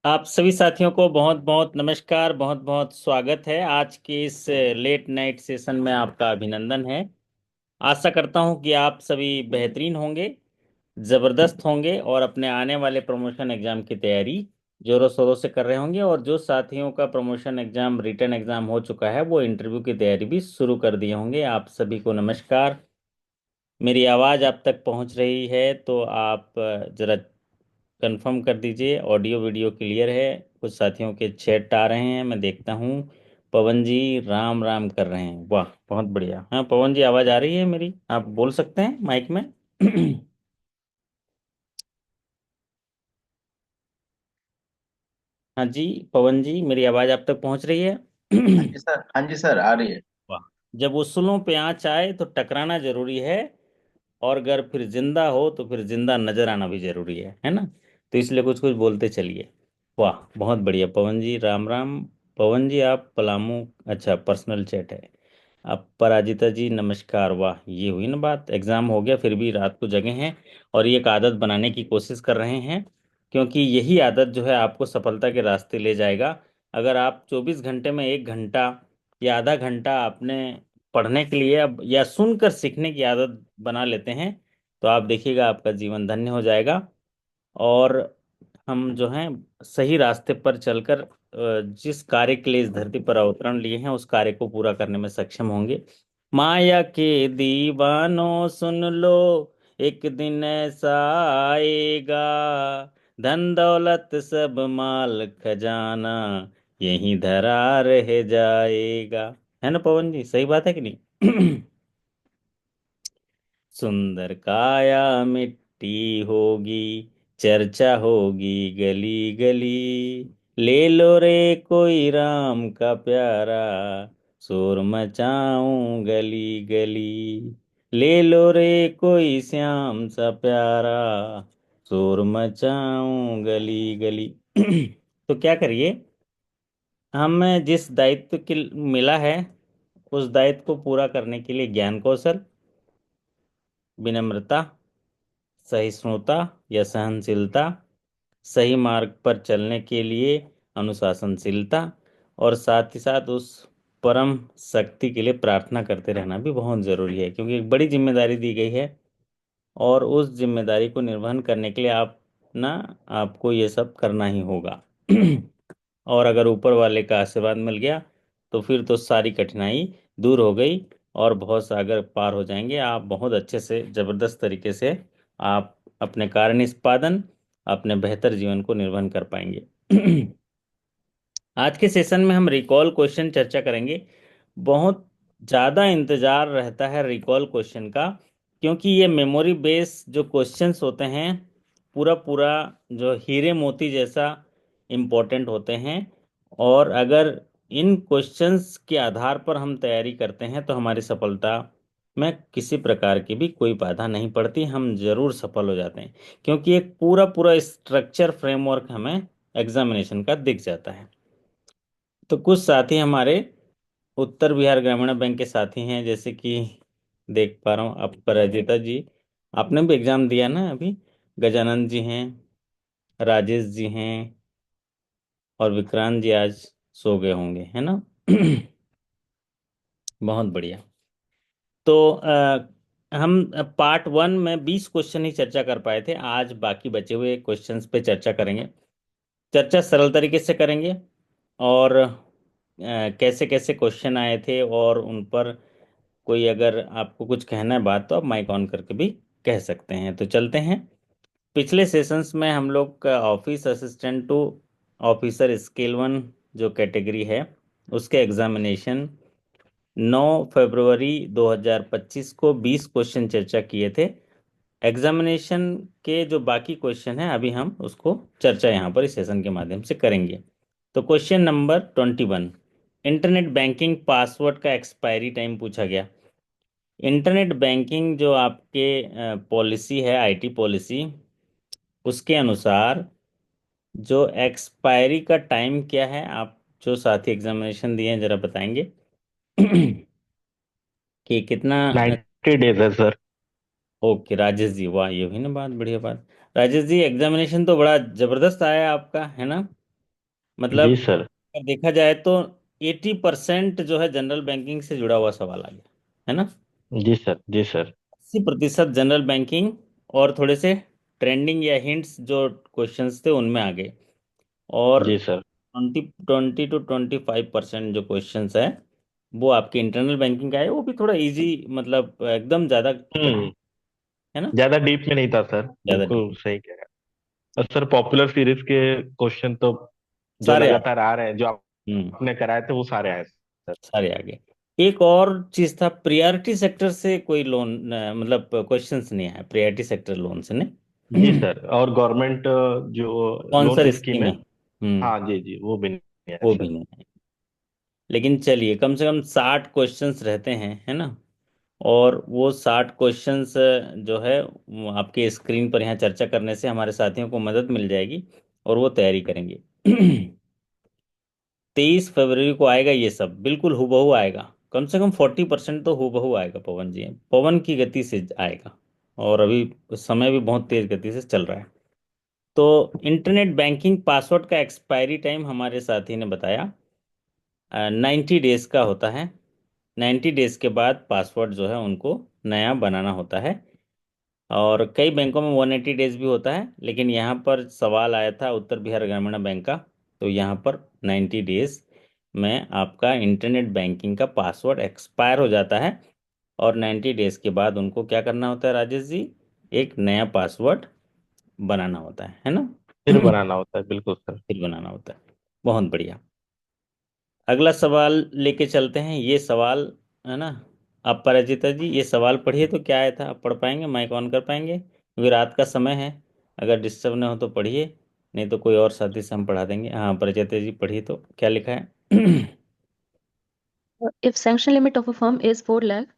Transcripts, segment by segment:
आप सभी साथियों को बहुत बहुत नमस्कार, बहुत बहुत स्वागत है। आज के इस लेट नाइट सेशन में आपका अभिनंदन है। आशा करता हूं कि आप सभी बेहतरीन होंगे, जबरदस्त होंगे और अपने आने वाले प्रमोशन एग्जाम की तैयारी जोरों शोरों से कर रहे होंगे। और जो साथियों का प्रमोशन एग्जाम रिटर्न एग्जाम हो चुका है वो इंटरव्यू की तैयारी भी शुरू कर दिए होंगे। आप सभी को नमस्कार। मेरी आवाज़ आप तक पहुंच रही है तो आप जरा कंफर्म कर दीजिए ऑडियो वीडियो क्लियर है। कुछ साथियों के चैट आ रहे हैं, मैं देखता हूँ। पवन जी राम राम कर रहे हैं, वाह बहुत बढ़िया। हाँ पवन जी, आवाज़ आ रही है मेरी? आप बोल सकते हैं माइक में। हाँ जी, पवन जी मेरी आवाज़ आप तक पहुँच रही है? हाँ जी सर, हाँ जी सर, आ रही है। वाह। जब उसूलों पे आँच आए तो टकराना जरूरी है, और अगर फिर जिंदा हो तो फिर जिंदा नजर आना भी जरूरी है ना? तो इसलिए कुछ कुछ बोलते चलिए। वाह बहुत बढ़िया पवन जी, राम राम। पवन जी आप पलामू, अच्छा पर्सनल चैट है। अब पराजिता जी नमस्कार। वाह, ये हुई ना बात, एग्जाम हो गया फिर भी रात को जगे हैं और ये एक आदत बनाने की कोशिश कर रहे हैं, क्योंकि यही आदत जो है आपको सफलता के रास्ते ले जाएगा। अगर आप 24 घंटे में 1 घंटा या आधा घंटा अपने पढ़ने के लिए अब या सुनकर सीखने की आदत बना लेते हैं तो आप देखिएगा आपका जीवन धन्य हो जाएगा। और हम जो हैं सही रास्ते पर चलकर जिस कार्य के लिए इस धरती पर अवतरण लिए हैं उस कार्य को पूरा करने में सक्षम होंगे। माया के दीवानों सुन लो, एक दिन ऐसा आएगा, धन दौलत सब माल खजाना यहीं धरा रह जाएगा। है ना पवन जी, सही बात है कि नहीं? सुंदर काया मिट्टी होगी, चर्चा होगी गली गली, ले लो रे कोई राम का प्यारा, शोर मचाऊं गली गली, ले लो रे कोई श्याम सा प्यारा, शोर मचाऊं गली गली। तो क्या करिए, हमें जिस दायित्व की मिला है उस दायित्व को पूरा करने के लिए ज्ञान कौशल, विनम्रता, सहिष्णुता या सहनशीलता, सही मार्ग पर चलने के लिए अनुशासनशीलता, और साथ ही साथ उस परम शक्ति के लिए प्रार्थना करते रहना भी बहुत जरूरी है, क्योंकि एक बड़ी जिम्मेदारी दी गई है और उस जिम्मेदारी को निर्वहन करने के लिए आपको ये सब करना ही होगा। और अगर ऊपर वाले का आशीर्वाद मिल गया तो फिर तो सारी कठिनाई दूर हो गई और बहुत सागर पार हो जाएंगे। आप बहुत अच्छे से जबरदस्त तरीके से आप अपने कार्य निष्पादन, अपने बेहतर जीवन को निर्वहन कर पाएंगे। आज के सेशन में हम रिकॉल क्वेश्चन चर्चा करेंगे। बहुत ज़्यादा इंतजार रहता है रिकॉल क्वेश्चन का, क्योंकि ये मेमोरी बेस जो क्वेश्चंस होते हैं पूरा पूरा जो हीरे मोती जैसा इम्पोर्टेंट होते हैं। और अगर इन क्वेश्चंस के आधार पर हम तैयारी करते हैं तो हमारी सफलता में किसी प्रकार की भी कोई बाधा नहीं पड़ती, हम जरूर सफल हो जाते हैं, क्योंकि एक पूरा पूरा स्ट्रक्चर फ्रेमवर्क हमें एग्जामिनेशन का दिख जाता है। तो कुछ साथी हमारे उत्तर बिहार ग्रामीण बैंक के साथी हैं, जैसे कि देख पा रहा हूँ आप पराजिता जी, आपने भी एग्जाम दिया ना अभी। गजानंद जी हैं, राजेश जी हैं, और विक्रांत जी आज सो गए होंगे, है ना? बहुत बढ़िया। तो हम पार्ट 1 में 20 क्वेश्चन ही चर्चा कर पाए थे, आज बाकी बचे हुए क्वेश्चंस पे चर्चा करेंगे। चर्चा सरल तरीके से करेंगे और कैसे कैसे क्वेश्चन आए थे और उन पर कोई अगर आपको कुछ कहना है बात तो आप माइक ऑन करके भी कह सकते हैं। तो चलते हैं। पिछले सेशंस में हम लोग का office assistant to officer scale 1 जो कैटेगरी है उसके एग्जामिनेशन 9 फरवरी 2025 को 20 क्वेश्चन चर्चा किए थे। एग्जामिनेशन के जो बाकी क्वेश्चन हैं अभी हम उसको चर्चा यहाँ पर इस सेशन के माध्यम से करेंगे। तो question number 21, internet banking password का एक्सपायरी टाइम पूछा गया। इंटरनेट बैंकिंग जो आपके पॉलिसी है, आईटी पॉलिसी, उसके अनुसार जो एक्सपायरी का टाइम क्या है, आप जो साथी एग्जामिनेशन दिए हैं जरा बताएंगे कि कितना। 90 डेज है सर। ओके राजेश जी, वाह ये हुई ना बात, बढ़िया बात। राजेश जी एग्जामिनेशन तो बड़ा जबरदस्त आया आपका, है ना? मतलब जी सर। अगर देखा जाए तो 80% जो है जनरल बैंकिंग से जुड़ा हुआ सवाल आ गया, है ना। जी सर। जी सर। 80% जनरल बैंकिंग, और थोड़े से ट्रेंडिंग या हिंट्स जो क्वेश्चंस थे उनमें आ गए। और जी सर। 20-25% जो क्वेश्चंस है वो आपके इंटरनल बैंकिंग का है, वो भी थोड़ा इजी, मतलब एकदम ज़्यादा हम्म। है ना, ज्यादा डीप में नहीं था सर। ज़्यादा बिल्कुल नहीं। सही कह रहे हैं। और सर पॉपुलर सीरीज के क्वेश्चन तो जो सारे आ लगातार आ रहे हैं, जो हम्म आपने कराए थे वो सारे आए सर। सारे आ गए। एक और चीज था, प्रियॉरिटी सेक्टर से कोई लोन, मतलब क्वेश्चंस नहीं आया प्रियॉरिटी सेक्टर लोन से, जी नहीं। सर, और गवर्नमेंट जो लोन स्पॉन्सर स्कीम स्कीम है। है। हाँ जी जी, वो भी नहीं है वो भी सर। नहीं है। लेकिन चलिए, कम से कम 60 क्वेश्चंस रहते हैं, है ना। और वो 60 क्वेश्चंस जो है वो आपके स्क्रीन पर यहाँ चर्चा करने से हमारे साथियों को मदद मिल जाएगी, और वो तैयारी करेंगे। 23 फरवरी को आएगा ये सब, बिल्कुल हूबहू आएगा। कम से कम 40% तो हूबहू आएगा पवन जी, पवन की गति से आएगा। और अभी समय भी बहुत तेज गति से चल रहा है। तो इंटरनेट बैंकिंग पासवर्ड का एक्सपायरी टाइम हमारे साथी ने बताया 90 डेज का होता है। 90 डेज के बाद पासवर्ड जो है उनको नया बनाना होता है। और कई बैंकों में 180 डेज भी होता है, लेकिन यहाँ पर सवाल आया था उत्तर बिहार ग्रामीण बैंक का, तो यहाँ पर 90 डेज में आपका इंटरनेट बैंकिंग का पासवर्ड एक्सपायर हो जाता है। और 90 डेज के बाद उनको क्या करना होता है राजेश जी, एक नया पासवर्ड बनाना होता है ना। फिर बनाना होता है, बिल्कुल सर। फिर बनाना होता है। बहुत बढ़िया। अगला सवाल लेके चलते हैं, ये सवाल है ना। आप परिचिता जी ये सवाल पढ़िए, तो क्या आया था, आप पढ़ पाएंगे, माइक ऑन कर पाएंगे, क्योंकि रात का समय है। अगर डिस्टर्ब ना हो तो पढ़िए, नहीं तो कोई और साथी से हम पढ़ा देंगे। हाँ परिचिता जी पढ़िए, तो क्या लिखा है। If sanction limit of a firm is 4 lakh,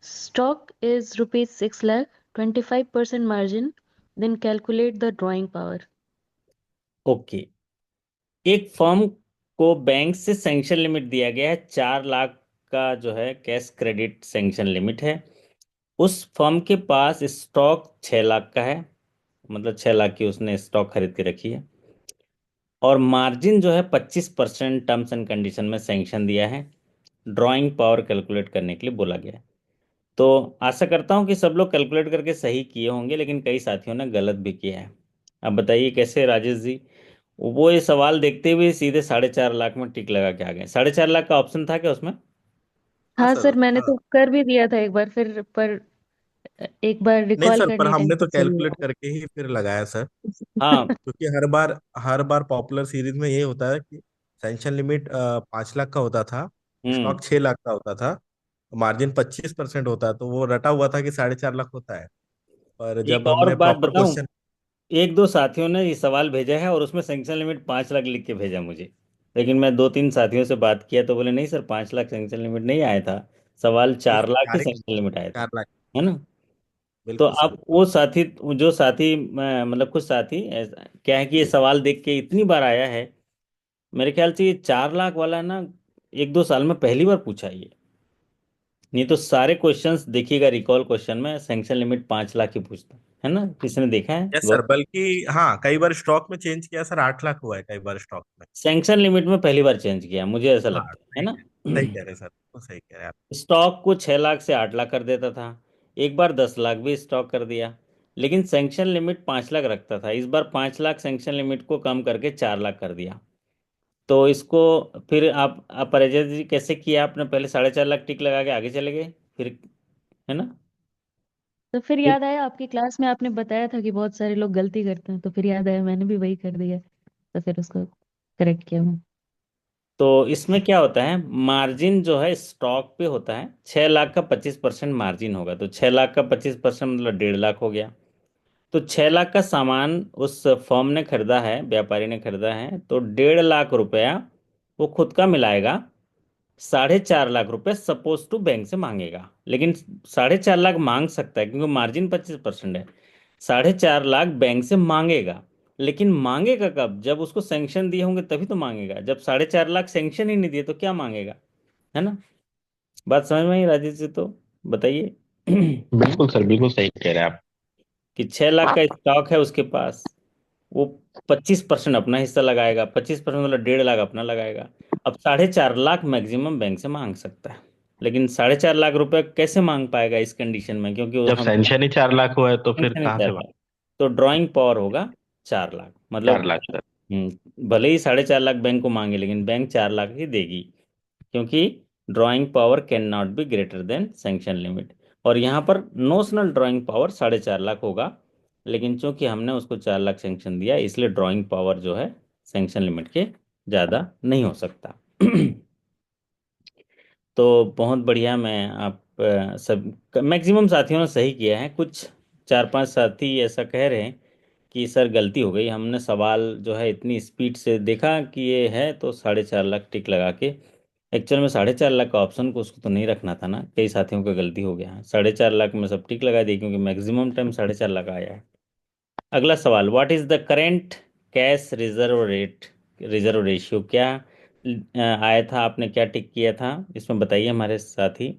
stock is rupees 6 lakh, 25% margin, then calculate the drawing power. Okay. एक फर्म को बैंक से सैंक्शन लिमिट दिया गया है 4 लाख का, जो है कैश क्रेडिट सैंक्शन लिमिट है। उस फर्म के पास स्टॉक 6 लाख का है, मतलब 6 लाख की उसने स्टॉक खरीद के रखी है। और मार्जिन जो है 25% टर्म्स एंड कंडीशन में सैंक्शन दिया है। ड्राइंग पावर कैलकुलेट करने के लिए बोला गया है। तो आशा करता हूं कि सब लोग कैलकुलेट करके सही किए होंगे, लेकिन कई साथियों ने गलत भी किया है। अब बताइए कैसे राजेश जी। वो ये सवाल देखते हुए सीधे 4.5 लाख में टिक लगा के आ गए। 4.5 लाख का ऑप्शन था क्या उसमें। हाँ हाँ सर। सर, मैंने हाँ। तो कर भी दिया था एक बार, फिर पर एक बार नहीं रिकॉल सर, पर करने टाइम हमने तो पे सही कैलकुलेट हुआ। करके ही फिर लगाया सर। हाँ। क्योंकि हर बार पॉपुलर सीरीज में ये होता है कि सैंक्शन लिमिट 5 लाख का होता था, हम्म। स्टॉक 6 लाख का होता था, मार्जिन 25% होता है, तो वो रटा हुआ था कि 4.5 लाख होता है। पर एक जब और हमने बात प्रॉपर बताऊं, क्वेश्चन। एक दो साथियों ने ये सवाल भेजा है और उसमें सैंक्शन लिमिट 5 लाख लिख के भेजा मुझे। लेकिन मैं 2-3 साथियों से बात किया तो बोले नहीं सर, 5 लाख सैंक्शन लिमिट नहीं आया था, सवाल नहीं चार सर, लाख ही डायरेक्ट सैंक्शन लिमिट आया था, 4 लाख। है ना। तो बिल्कुल सर। अब वो साथी, जो साथी मतलब कुछ साथी क्या है कि ये सवाल देख के इतनी बार आया है, मेरे ख्याल से ये 4 लाख वाला ना 1-2 साल में पहली बार पूछा है ये। नहीं तो सारे क्वेश्चंस देखिएगा, रिकॉल क्वेश्चन में सैंक्शन लिमिट 5 लाख ही पूछता है ना। किसी ने देखा है यस सर, बल्कि हाँ, कई बार स्टॉक में चेंज किया सर, 8 लाख हुआ है कई बार स्टॉक में। सैंक्शन लिमिट में पहली बार चेंज किया, मुझे ऐसा हाँ लगता है सही ना। सही कह रहे हैं सर, तो सही कह रहे हैं आप। स्टॉक को 6 लाख से 8 लाख कर देता था। एक बार 10 लाख भी स्टॉक कर दिया। लेकिन सैंक्शन लिमिट 5 लाख रखता था, इस बार 5 लाख सैंक्शन लिमिट को कम करके 4 लाख कर दिया। तो इसको फिर आप परिजय जी कैसे किया आपने, पहले 4.5 लाख टिक लगा के आगे चले गए फिर, है ना। तो फिर याद आया, आपकी क्लास में आपने बताया था कि बहुत सारे लोग गलती करते हैं, तो फिर याद आया मैंने भी वही कर दिया। तो फिर उसको करेक्ट किया मैं। तो इसमें क्या होता है, मार्जिन जो है स्टॉक पे होता है, 6 लाख का 25% मार्जिन होगा, तो 6 लाख का 25% मतलब 1.5 लाख हो गया। तो 6 लाख का सामान उस फर्म ने खरीदा है, व्यापारी ने खरीदा है, तो 1.5 लाख रुपया वो खुद का मिलाएगा। 4.5 लाख रुपए सपोज टू बैंक से मांगेगा, लेकिन 4.5 लाख मांग सकता है क्योंकि मार्जिन 25% है। 4.5 लाख बैंक से मांगेगा, लेकिन मांगेगा कब, जब उसको सैंक्शन दिए होंगे तभी तो मांगेगा। जब 4.5 लाख सैंक्शन ही नहीं दिए तो क्या मांगेगा, है ना। बात समझ में आई राजेश जी, तो बताइए। बिल्कुल सर, बिल्कुल सही कह रहे हैं आप। कि 6 लाख का स्टॉक है उसके पास, वो 25% अपना हिस्सा लगाएगा, 25% मतलब 1.5 लाख अपना लगाएगा। अब 4.5 लाख मैक्सिमम बैंक से मांग सकता है, लेकिन 4.5 लाख रुपए कैसे मांग पाएगा इस कंडीशन में, क्योंकि जब हम सैंक्शन ही 4 लाख हुआ है तो फिर नहीं कहाँ चाह से रहा। तो ड्राइंग पावर होगा 4 लाख, मतलब 4 लाख सर? भले ही 4.5 लाख बैंक को मांगे, लेकिन बैंक 4 लाख ही देगी, क्योंकि drawing power can not be greater than sanction limit. और यहाँ पर नोशनल ड्राइंग पावर 4.5 लाख होगा, लेकिन चूंकि हमने उसको 4 लाख सैंक्शन दिया, इसलिए ड्राइंग पावर जो है सैंक्शन लिमिट के ज़्यादा नहीं हो सकता। तो बहुत बढ़िया। मैं आप सब मैक्सिमम साथियों ने सही किया है। कुछ 4-5 साथी ऐसा कह रहे हैं कि सर गलती हो गई, हमने सवाल जो है इतनी स्पीड से देखा कि ये है तो 4.5 लाख टिक लगा के, एक्चुअल में 4.5 लाख का ऑप्शन को उसको तो नहीं रखना था ना। कई साथियों का गलती हो गया है, 4.5 लाख में सब टिक लगा दी, क्योंकि मैक्सिमम टाइम 4.5 लाख आया है। अगला सवाल, what is the current cash reserve rate, reserve ratio क्या आया था, आपने क्या टिक किया था इसमें बताइए हमारे साथी।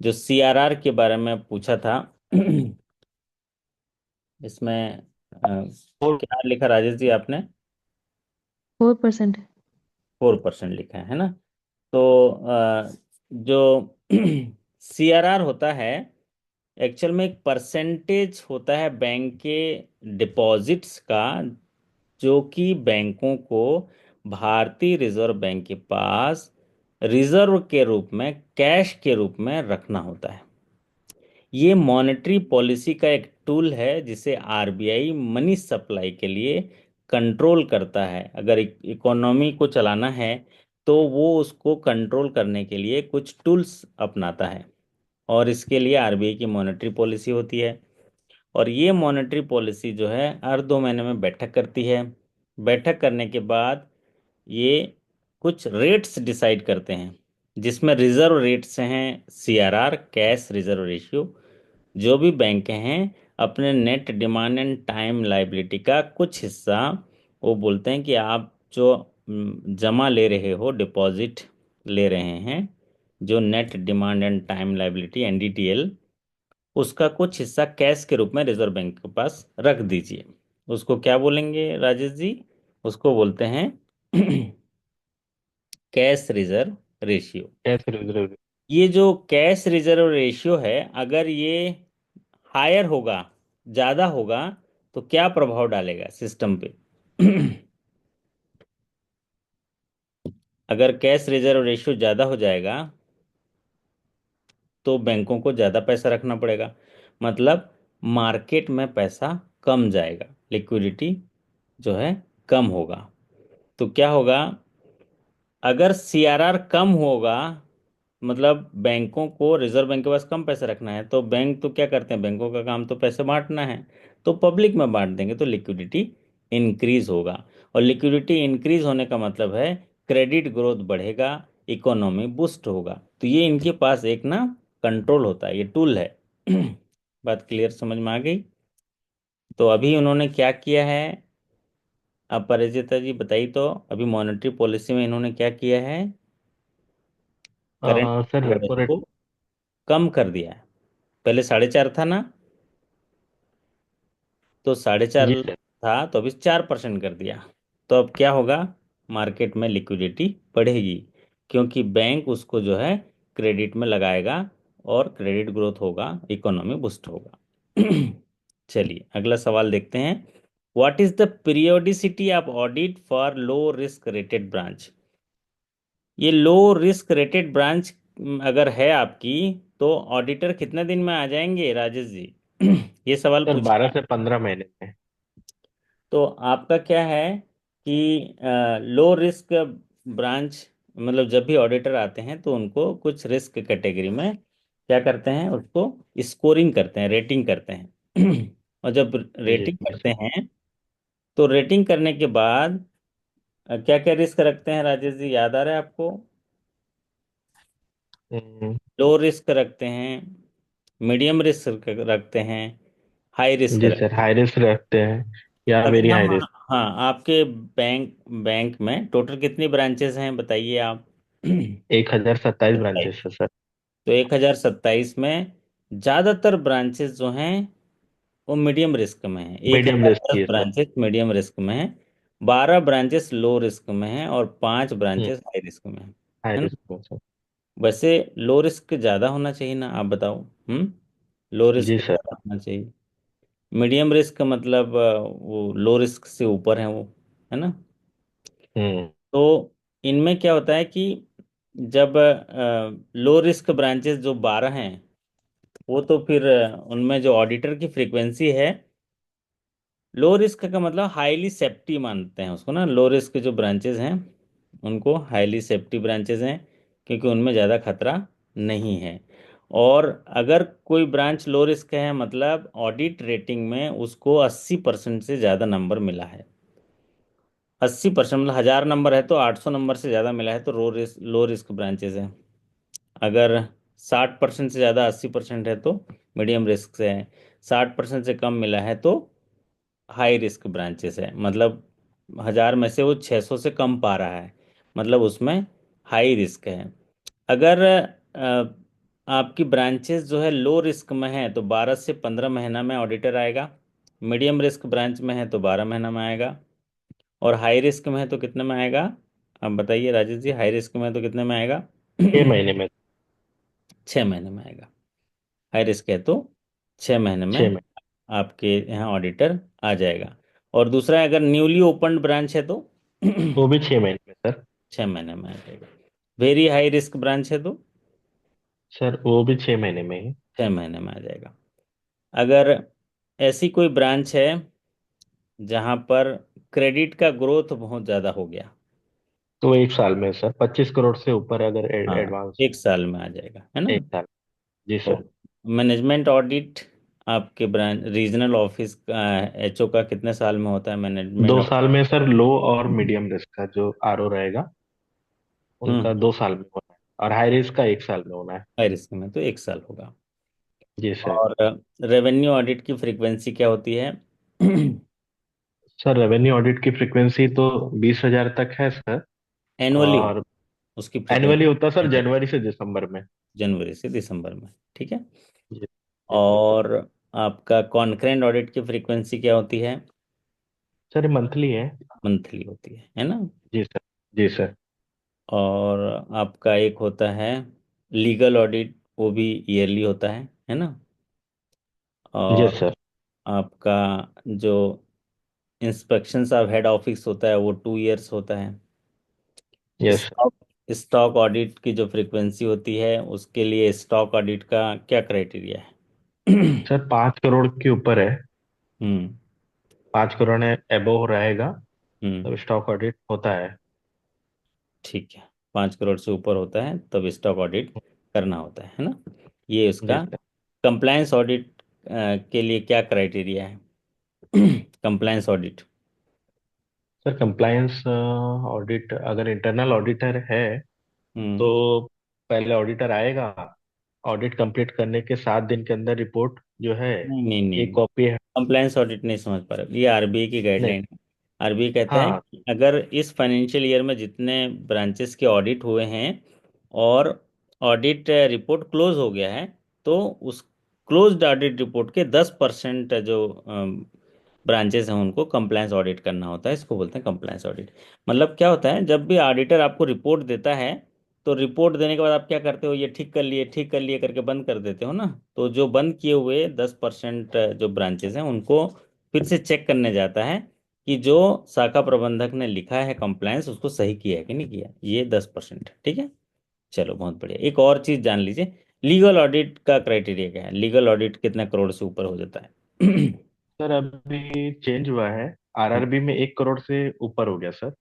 जो सीआरआर के बारे में पूछा था इसमें और क्या लिखा राजेश जी आपने? 4% है। 4% लिखा है ना? तो जो सीआरआर होता है, एक्चुअल में एक परसेंटेज होता है बैंक के डिपॉजिट्स का, जो कि बैंकों को भारतीय रिजर्व बैंक के पास रिजर्व के रूप में, कैश के रूप में रखना होता है। ये मॉनेटरी पॉलिसी का एक टूल है, जिसे आरबीआई मनी सप्लाई के लिए कंट्रोल करता है। अगर इकोनॉमी को चलाना है तो वो उसको कंट्रोल करने के लिए कुछ टूल्स अपनाता है, और इसके लिए आरबीआई की मॉनेटरी पॉलिसी होती है। और ये मॉनेटरी पॉलिसी जो है हर 2 महीने में बैठक करती है। बैठक करने के बाद ये कुछ रेट्स डिसाइड करते हैं, जिसमें रिजर्व रेट्स हैं सीआरआर, कैश रिजर्व रेशियो। जो भी बैंक हैं अपने net demand and time liability का कुछ हिस्सा, वो बोलते हैं कि आप जो जमा ले रहे हो, डिपॉजिट ले रहे हैं, जो net demand and time liability NDTL, उसका कुछ हिस्सा कैश के रूप में रिजर्व बैंक के पास रख दीजिए। उसको क्या बोलेंगे राजेश जी? उसको बोलते हैं cash reserve ratio. Cash reserve? ये जो कैश रिजर्व रेशियो है, अगर ये हायर होगा, ज़्यादा होगा, तो क्या प्रभाव डालेगा सिस्टम पे? अगर कैश रिजर्व रेशियो ज़्यादा हो जाएगा तो बैंकों को ज़्यादा पैसा रखना पड़ेगा, मतलब मार्केट में पैसा कम जाएगा, लिक्विडिटी जो है कम होगा। तो क्या होगा? अगर सीआरआर कम होगा, मतलब बैंकों को, रिजर्व बैंक के पास कम पैसे रखना है, तो बैंक तो क्या करते हैं, बैंकों का काम तो पैसे बांटना है, तो पब्लिक में बांट देंगे, तो लिक्विडिटी इंक्रीज होगा। और लिक्विडिटी इंक्रीज होने का मतलब है क्रेडिट ग्रोथ बढ़ेगा, इकोनॉमी बूस्ट होगा। तो ये इनके पास एक ना कंट्रोल होता है, ये टूल है। बात क्लियर समझ में आ गई? तो अभी उन्होंने क्या किया है, अपराजिता जी बताइए तो। अभी मॉनेटरी पॉलिसी में इन्होंने क्या किया है? करंट सर जो है रेपो रेट। उसको कम कर दिया है। पहले 4.5 था ना, तो 4.5 जी सर। था, तो अभी 4% कर दिया। तो अब क्या होगा? मार्केट में लिक्विडिटी बढ़ेगी, क्योंकि बैंक उसको जो है क्रेडिट में लगाएगा, और क्रेडिट ग्रोथ होगा, इकोनॉमी बूस्ट होगा। चलिए अगला सवाल देखते हैं। What is the periodicity of audit for low risk rated branch? ये लो रिस्क रेटेड ब्रांच अगर है आपकी, तो ऑडिटर कितने दिन में आ जाएंगे राजेश जी? ये सवाल सर पूछा 12 है। से 15 महीने में। तो आपका क्या है कि लो रिस्क ब्रांच, मतलब जब भी ऑडिटर आते हैं तो उनको कुछ रिस्क कैटेगरी में क्या करते हैं, उसको स्कोरिंग करते हैं, रेटिंग करते हैं। और जब जी रेटिंग जी करते सर। हैं, तो रेटिंग करने के बाद क्या क्या रिस्क रखते हैं राजेश जी, याद आ रहा है आपको? हम्म, लो रिस्क रखते हैं, मीडियम रिस्क रखते हैं, हाई रिस्क जी रखते सर, हाई रिस्क रखते हैं या हैं। अभी वेरी हम, हाई रिस्क। हाँ, आपके बैंक में टोटल कितनी ब्रांचेस हैं बताइए आप? 1027 27। ब्रांचेस है सर। तो 1027 में ज़्यादातर ब्रांचेस जो हैं वो मीडियम रिस्क में है, एक मीडियम हजार रिस्क दस की है सर। ब्रांचेस मीडियम रिस्क में है, 12 ब्रांचेस लो रिस्क में है, और 5 ब्रांचेस हाई रिस्क में हाई है ना। रिस्क में सर। वैसे लो रिस्क ज्यादा होना चाहिए ना, आप बताओ। लो जी रिस्क सर। ज्यादा होना चाहिए। मीडियम रिस्क मतलब वो लो रिस्क से ऊपर है वो, है ना। हम्म। तो इनमें क्या होता है कि जब लो रिस्क ब्रांचेस जो 12 हैं, वो तो फिर उनमें जो ऑडिटर की फ्रीक्वेंसी है, लो रिस्क का मतलब हाईली सेफ्टी मानते हैं उसको ना। लो रिस्क जो ब्रांचेस हैं उनको हाईली सेफ्टी ब्रांचेस हैं, क्योंकि उनमें ज़्यादा खतरा नहीं है। और अगर कोई ब्रांच लो रिस्क है, मतलब ऑडिट रेटिंग में उसको 80% से ज़्यादा नंबर मिला है, 80% मतलब 1000 नंबर है तो 800 नंबर से ज़्यादा मिला है तो लो रिस्क ब्रांचेस है। अगर 60% से ज़्यादा 80% है तो मीडियम रिस्क से है, 60% से कम मिला है तो हाई रिस्क ब्रांचेस है। मतलब 1000 में से वो 600 से कम पा रहा है, मतलब उसमें हाई रिस्क है। अगर आपकी ब्रांचेस जो है लो रिस्क में है तो 12 से 15 महीना में ऑडिटर आएगा, मीडियम रिस्क ब्रांच में है तो 12 महीना में आएगा, और हाई रिस्क में है तो कितने में आएगा। आप बताइए राजेश जी, हाई रिस्क में है तो कितने में आएगा। 6 महीने में। 6 महीने में आएगा। हाई रिस्क है तो 6 महीने में 6 महीने। आपके यहाँ ऑडिटर आ जाएगा। और दूसरा, अगर न्यूली ओपन्ड ब्रांच है तो वो भी 6 महीने में सर। 6 महीने में आ जाएगा। वेरी हाई रिस्क ब्रांच है तो सर वो भी 6 महीने में ही। 6 महीने में आ जाएगा। अगर ऐसी कोई ब्रांच है जहाँ पर क्रेडिट का ग्रोथ बहुत ज़्यादा हो गया, तो 1 साल में सर, 25 करोड़ से ऊपर अगर हाँ, एडवांस। 1 साल में आ जाएगा, है ना। 1 साल। जी तो सर। मैनेजमेंट ऑडिट आपके ब्रांच रीजनल ऑफिस का, एचओ का कितने साल में होता है दो मैनेजमेंट। साल में सर, लो और मीडियम रिस्क का जो आरओ रहेगा उनका हम्म 2 साल में होना है, और हाई रिस्क का 1 साल में होना है। हाई रिस्क में तो 1 साल होगा। जी सर। और रेवेन्यू ऑडिट की फ्रीक्वेंसी क्या होती है। सर रेवेन्यू ऑडिट की फ्रीक्वेंसी तो 20,000 तक है सर। एनुअली और उसकी एनुअली होता है सर फ्रीक्वेंसी जनवरी से दिसंबर में। जनवरी से दिसंबर में, ठीक है। जी। जी सर। और आपका कॉन्करेंट ऑडिट की फ्रीक्वेंसी क्या होती है। सर मंथली है। मंथली होती है ना। जी सर। जी सर। और आपका एक होता है लीगल ऑडिट, वो भी ईयरली होता है ना। यस और सर। आपका जो इंस्पेक्शंस ऑफ हेड ऑफिस होता है वो 2 इयर्स होता है। Yes sir. Stock stock audit की जो फ्रीक्वेंसी होती है, उसके लिए स्टॉक ऑडिट का क्या क्राइटेरिया है। सर 5 करोड़ के ऊपर है। हम्म 5 करोड़ एबोव रहेगा हम्म तब स्टॉक ऑडिट होता है। ठीक है, 5 करोड़ से ऊपर होता है तब स्टॉक ऑडिट करना होता है ना। ये जी उसका सर। कंप्लायंस ऑडिट के लिए क्या क्राइटेरिया है। Compliance audit. Sir compliance audit अगर इंटरनल ऑडिटर है तो हम्म पहले ऑडिटर आएगा। ऑडिट कंप्लीट करने के 7 दिन के अंदर रिपोर्ट जो है नहीं नहीं एक नहीं, कॉपी है। कंप्लायंस ऑडिट नहीं समझ पा रहे, ये आरबीआई की नहीं। गाइडलाइन है। आरबीआई कहता है हाँ कि अगर इस फाइनेंशियल ईयर में जितने ब्रांचेस के ऑडिट हुए हैं और ऑडिट रिपोर्ट क्लोज हो गया है, तो उस क्लोज्ड ऑडिट रिपोर्ट के 10% जो ब्रांचेस हैं उनको कंप्लायंस ऑडिट करना होता है। इसको बोलते हैं कंप्लायंस ऑडिट। मतलब क्या होता है, जब भी ऑडिटर आपको रिपोर्ट देता है तो रिपोर्ट देने के बाद आप क्या करते हो, ये ठीक कर लिए करके बंद कर देते हो ना। तो जो बंद किए हुए 10% जो ब्रांचेस हैं उनको फिर से चेक करने जाता है कि जो शाखा प्रबंधक ने लिखा है कंप्लायंस उसको सही किया है कि नहीं किया। ये 10%, ठीक है। चलो बहुत बढ़िया, एक और चीज जान लीजिए, लीगल ऑडिट का क्राइटेरिया क्या है। लीगल ऑडिट कितने करोड़ से ऊपर हो जाता है। सर अभी चेंज हुआ है। आरआरबी में 1 करोड़ से ऊपर हो गया सर।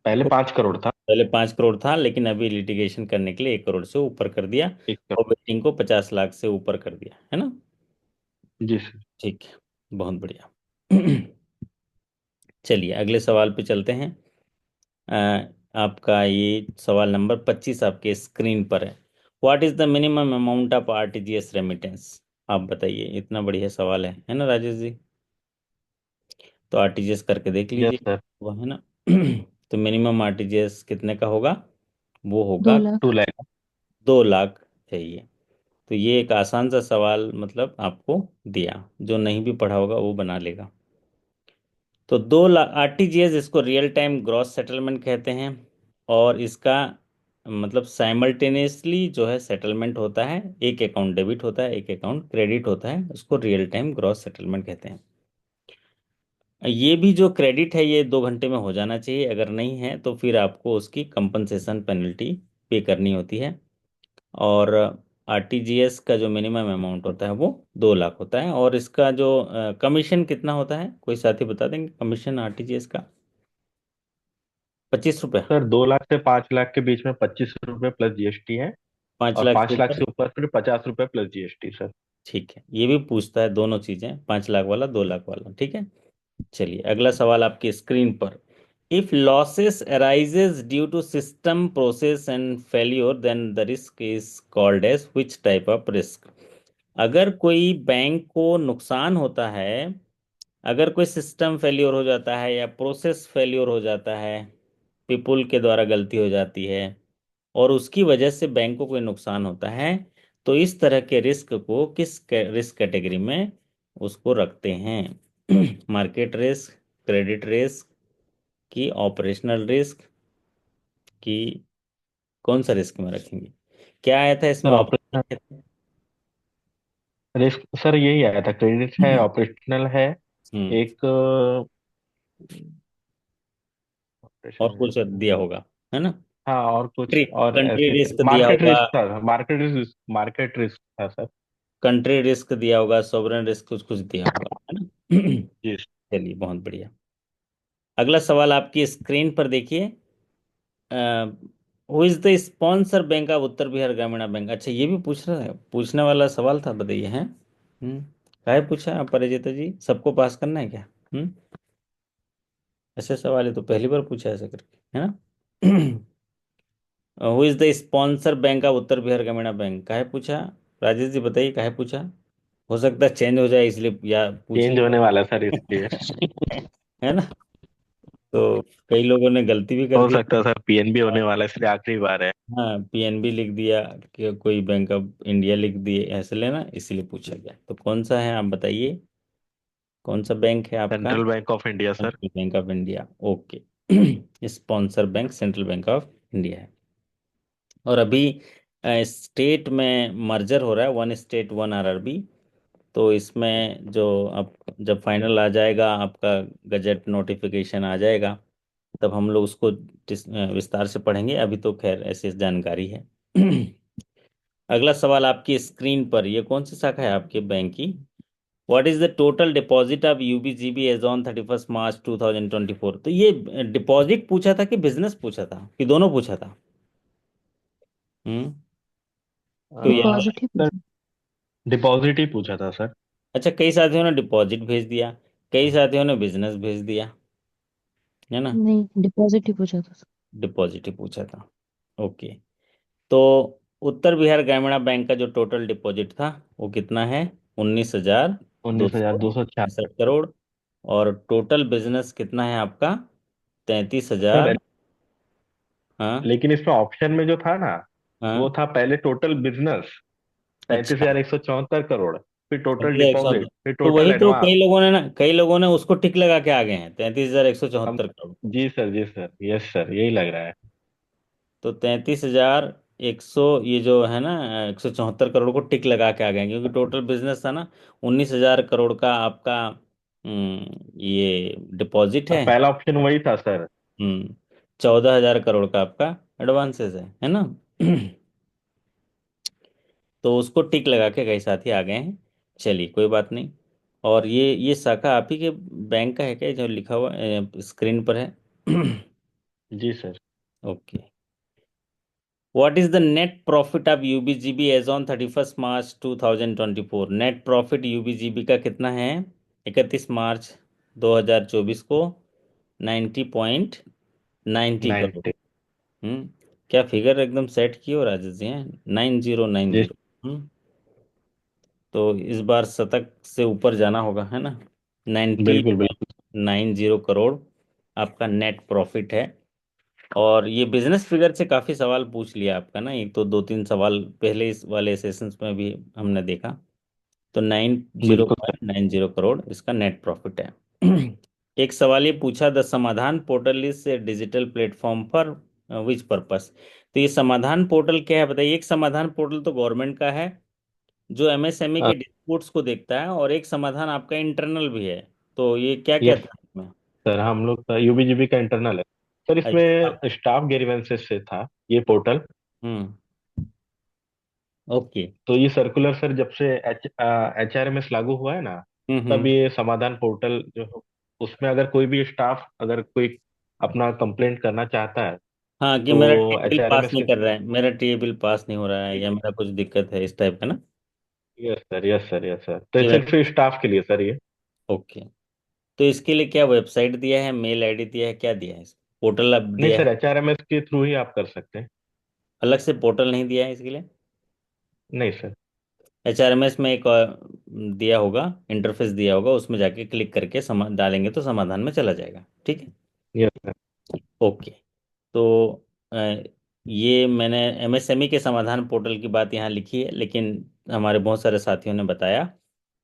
पहले 5 करोड़ था। पहले 5 करोड़ था, लेकिन अभी लिटिगेशन करने के लिए 1 करोड़ से ऊपर कर दिया, एक और करोड़ वेटिंग को 50 लाख से ऊपर कर दिया, है ना। जी सर। ठीक है, बहुत बढ़िया। चलिए अगले सवाल पे चलते हैं। आपका ये सवाल नंबर 25 आपके स्क्रीन पर है। What is the minimum amount of RTGS remittance. आप बताइए, इतना बढ़िया सवाल है ना राजेश जी। तो आरटीजीएस करके देख यस लीजिए, सर। वो है ना। तो मिनिमम आरटीजीएस कितने का होगा, वो दो होगा लाख 2 लाख। 2 लाख चाहिए। तो ये एक आसान सा सवाल मतलब आपको दिया, जो नहीं भी पढ़ा होगा वो बना लेगा। तो 2 लाख आरटीजीएस, इसको रियल टाइम ग्रॉस सेटलमेंट कहते हैं। और इसका मतलब साइमल्टेनियसली जो है सेटलमेंट होता है, एक अकाउंट डेबिट होता है एक अकाउंट क्रेडिट होता है, उसको रियल टाइम ग्रॉस सेटलमेंट कहते हैं। ये भी जो क्रेडिट है ये 2 घंटे में हो जाना चाहिए, अगर नहीं है तो फिर आपको उसकी कंपनसेशन पेनल्टी पे करनी होती है। और आरटीजीएस का जो मिनिमम अमाउंट होता है वो 2 लाख होता है। और इसका जो कमीशन कितना होता है, कोई साथी बता देंगे कमीशन आरटीजीएस का? 25 रुपये। सर 2 लाख से 5 लाख के बीच में 25 रुपये प्लस जीएसटी है। पाँच और लाख से 5 लाख ऊपर? से ऊपर फिर 50 रुपये प्लस जीएसटी सर। ठीक है, ये भी पूछता है दोनों चीजें, 5 लाख वाला 2 लाख वाला, ठीक है। चलिए अगला सवाल आपकी स्क्रीन पर। If losses arises due to system process and failure then the risk is called as which type of risk? अगर कोई बैंक को नुकसान होता है, अगर कोई सिस्टम फेल्योर हो जाता है या प्रोसेस फेल्योर हो जाता है, पीपुल के द्वारा गलती हो जाती है और उसकी वजह से बैंक को कोई नुकसान होता है, तो इस तरह के रिस्क को किस रिस्क कैटेगरी में उसको रखते हैं? मार्केट रिस्क, क्रेडिट रिस्क, की ऑपरेशनल रिस्क, की कौन सा रिस्क में रखेंगे? क्या आया था इसमें sir option? Operational risk sir यही आया था, क्रेडिट है, ऑपरेशनल है। हम्म। एक और ऑपरेशनल कुछ दिया होगा, है ना? हाँ और कुछ और कंट्री ऐसे रिस्क दिया मार्केट होगा, रिस्क था, मार्केट रिस्क था सर। कंट्री रिस्क दिया होगा, सोवरेन रिस्क कुछ कुछ दिया होगा, है ना? जी। चलिए बहुत बढ़िया। अगला सवाल आपकी स्क्रीन पर देखिए। Who is the sponsor bank of Uttar Bihar Gramin bank? अच्छा, ये भी पूछ रहा है, पूछने वाला सवाल था, बताइए। हैं? काहे पूछा अपराजिता जी, सबको पास करना है क्या? हम्म। ऐसे सवाल है तो पहली बार पूछा ऐसे करके, है ना? Who is the sponsor bank of Uttar Bihar Gramin bank, काहे पूछा? राजेश जी बताइए काहे पूछा? हो सकता है चेंज हो जाए इसलिए या पूछ चेंज होने लिया। वाला सर इसलिए। है ना? तो कई लोगों ने गलती भी कर हो दी। सकता है सर पीएनबी होने वाला है, इसलिए आखिरी बार है। हाँ, पीएनबी लिख दिया कि कोई बैंक ऑफ इंडिया लिख दिए, ऐसे लेना इसलिए पूछा गया। तो कौन सा है आप बताइए, कौन सा बैंक है आपका? Central bank of India sir. Central bank of India, okay. Sponsor bank central bank of India है। और अभी स्टेट में मर्जर हो रहा है, वन स्टेट वन आरआरबी। तो इसमें जो अब जब फाइनल आ जाएगा, आपका गजट नोटिफिकेशन आ जाएगा, तब हम लोग उसको विस्तार से पढ़ेंगे। अभी तो खैर ऐसी जानकारी है। अगला सवाल आपकी स्क्रीन पर, ये कौन सी शाखा है आपके बैंक की? What is the total deposit of UBGB as on 31 March 2024? तो ये डिपॉजिट पूछा था कि बिजनेस पूछा था कि दोनों पूछा था? हम्म। क्यों याद? डिपॉजिट ही सर पूछा। डिपॉजिट ही पूछा था सर। अच्छा, कई साथियों ने डिपॉजिट भेज दिया, कई साथियों ने बिजनेस भेज दिया, है ना? नहीं, डिपॉजिट ही पूछा था। डिपॉजिट ही पूछा था, ओके। तो उत्तर बिहार ग्रामीण बैंक का जो टोटल डिपॉजिट था वो कितना है? 19,200 उन्नीस हजार दो सौ छियासठ 61 करोड़। और टोटल बिजनेस कितना है आपका? तैंतीस सर। हजार हाँ। लेकिन इसमें ऑप्शन में जो था ना, वो हाँ। था पहले टोटल बिजनेस तैंतीस अच्छा, हजार एक सौ चौहत्तर करोड़ फिर टोटल 35,114। डिपॉजिट फिर तो टोटल वही तो एडवांस। कई लोगों ने ना, कई लोगों ने उसको टिक लगा के आ गए हैं, 33,174 करोड़। जी सर यस सर यही लग रहा है। तो 33,100, ये जो है ना, 174 करोड़ को टिक लगा के आ गए हैं, क्योंकि टोटल बिजनेस था ना 19,000 करोड़ का आपका। ये डिपॉजिट है। पहला ऑप्शन वही था सर। 14,000 करोड़ का आपका एडवांसेस है ना? तो उसको टिक लगा के कई साथी आ गए हैं। चलिए कोई बात नहीं। और ये शाखा आप ही के बैंक का है क्या, जो लिखा हुआ स्क्रीन पर है? जी sir. Okay. What is the net profit of UBGB as on 31 March 2024? Net profit UBGB का कितना है 31 मार्च 2024 को? 90.90 करोड़। 90। क्या फिगर एकदम सेट किए हो राजेश जी? हैं 9090। जी तो इस बार शतक से ऊपर जाना होगा, है ना? नाइन्टी बिल्कुल बिल्कुल। 90 करोड़ आपका नेट प्रॉफिट है और ये बिजनेस फिगर से काफी सवाल पूछ लिया आपका ना, एक तो दो तीन सवाल पहले इस वाले सेशंस में भी हमने देखा। तो नाइन जीरो बिल्कुल sir. Point nine zero crore इसका नेट प्रॉफिट है। एक सवाल ये पूछा, द समाधान portal is digital platform for which purpose. तो ये समाधान पोर्टल क्या है बताइए। एक समाधान पोर्टल तो गवर्नमेंट का है जो एमएसएमई अ, के डिस्प्यूट्स को देखता है, और एक समाधान आपका इंटरनल भी है। तो ये क्या यस कहता है इसमें? सर, हम लोग का यूबीजीबी का इंटरनल है सर। अच्छा। इसमें स्टाफ ग्रीवेंसेस से था ये पोर्टल। हम्म। ओके। तो ये सर्कुलर सर जब से एचआरएमएस लागू हुआ है ना, तब हम्म। ये समाधान पोर्टल जो, उसमें अगर कोई भी स्टाफ अगर कोई अपना कंप्लेंट करना चाहता है हाँ, कि तो मेरा टी बिल पास एचआरएमएस नहीं के कर थ्रू। रहा है, मेरा टी बिल पास नहीं हो रहा है, या मेरा कुछ दिक्कत है इस टाइप का ना। Yes sir, yes sir, yes sir. तो ये मैं। सिर्फ स्टाफ के लिए सर ये। ओके। तो इसके लिए क्या वेबसाइट दिया है, मेल आईडी दिया है, क्या दिया है, पोर्टल अब नहीं दिया सर, है? एचआरएमएस के थ्रू ही आप कर सकते हैं। अलग से पोर्टल नहीं दिया है इसके लिए? नहीं सर। एचआरएमएस में एक दिया होगा, इंटरफेस दिया होगा, उसमें जाके क्लिक करके डालेंगे तो समाधान में चला जाएगा, ठीक है। Yes sir. ओके। तो अ, ये मैंने एमएसएमई के समाधान पोर्टल की बात यहाँ लिखी है, लेकिन हमारे बहुत सारे साथियों ने बताया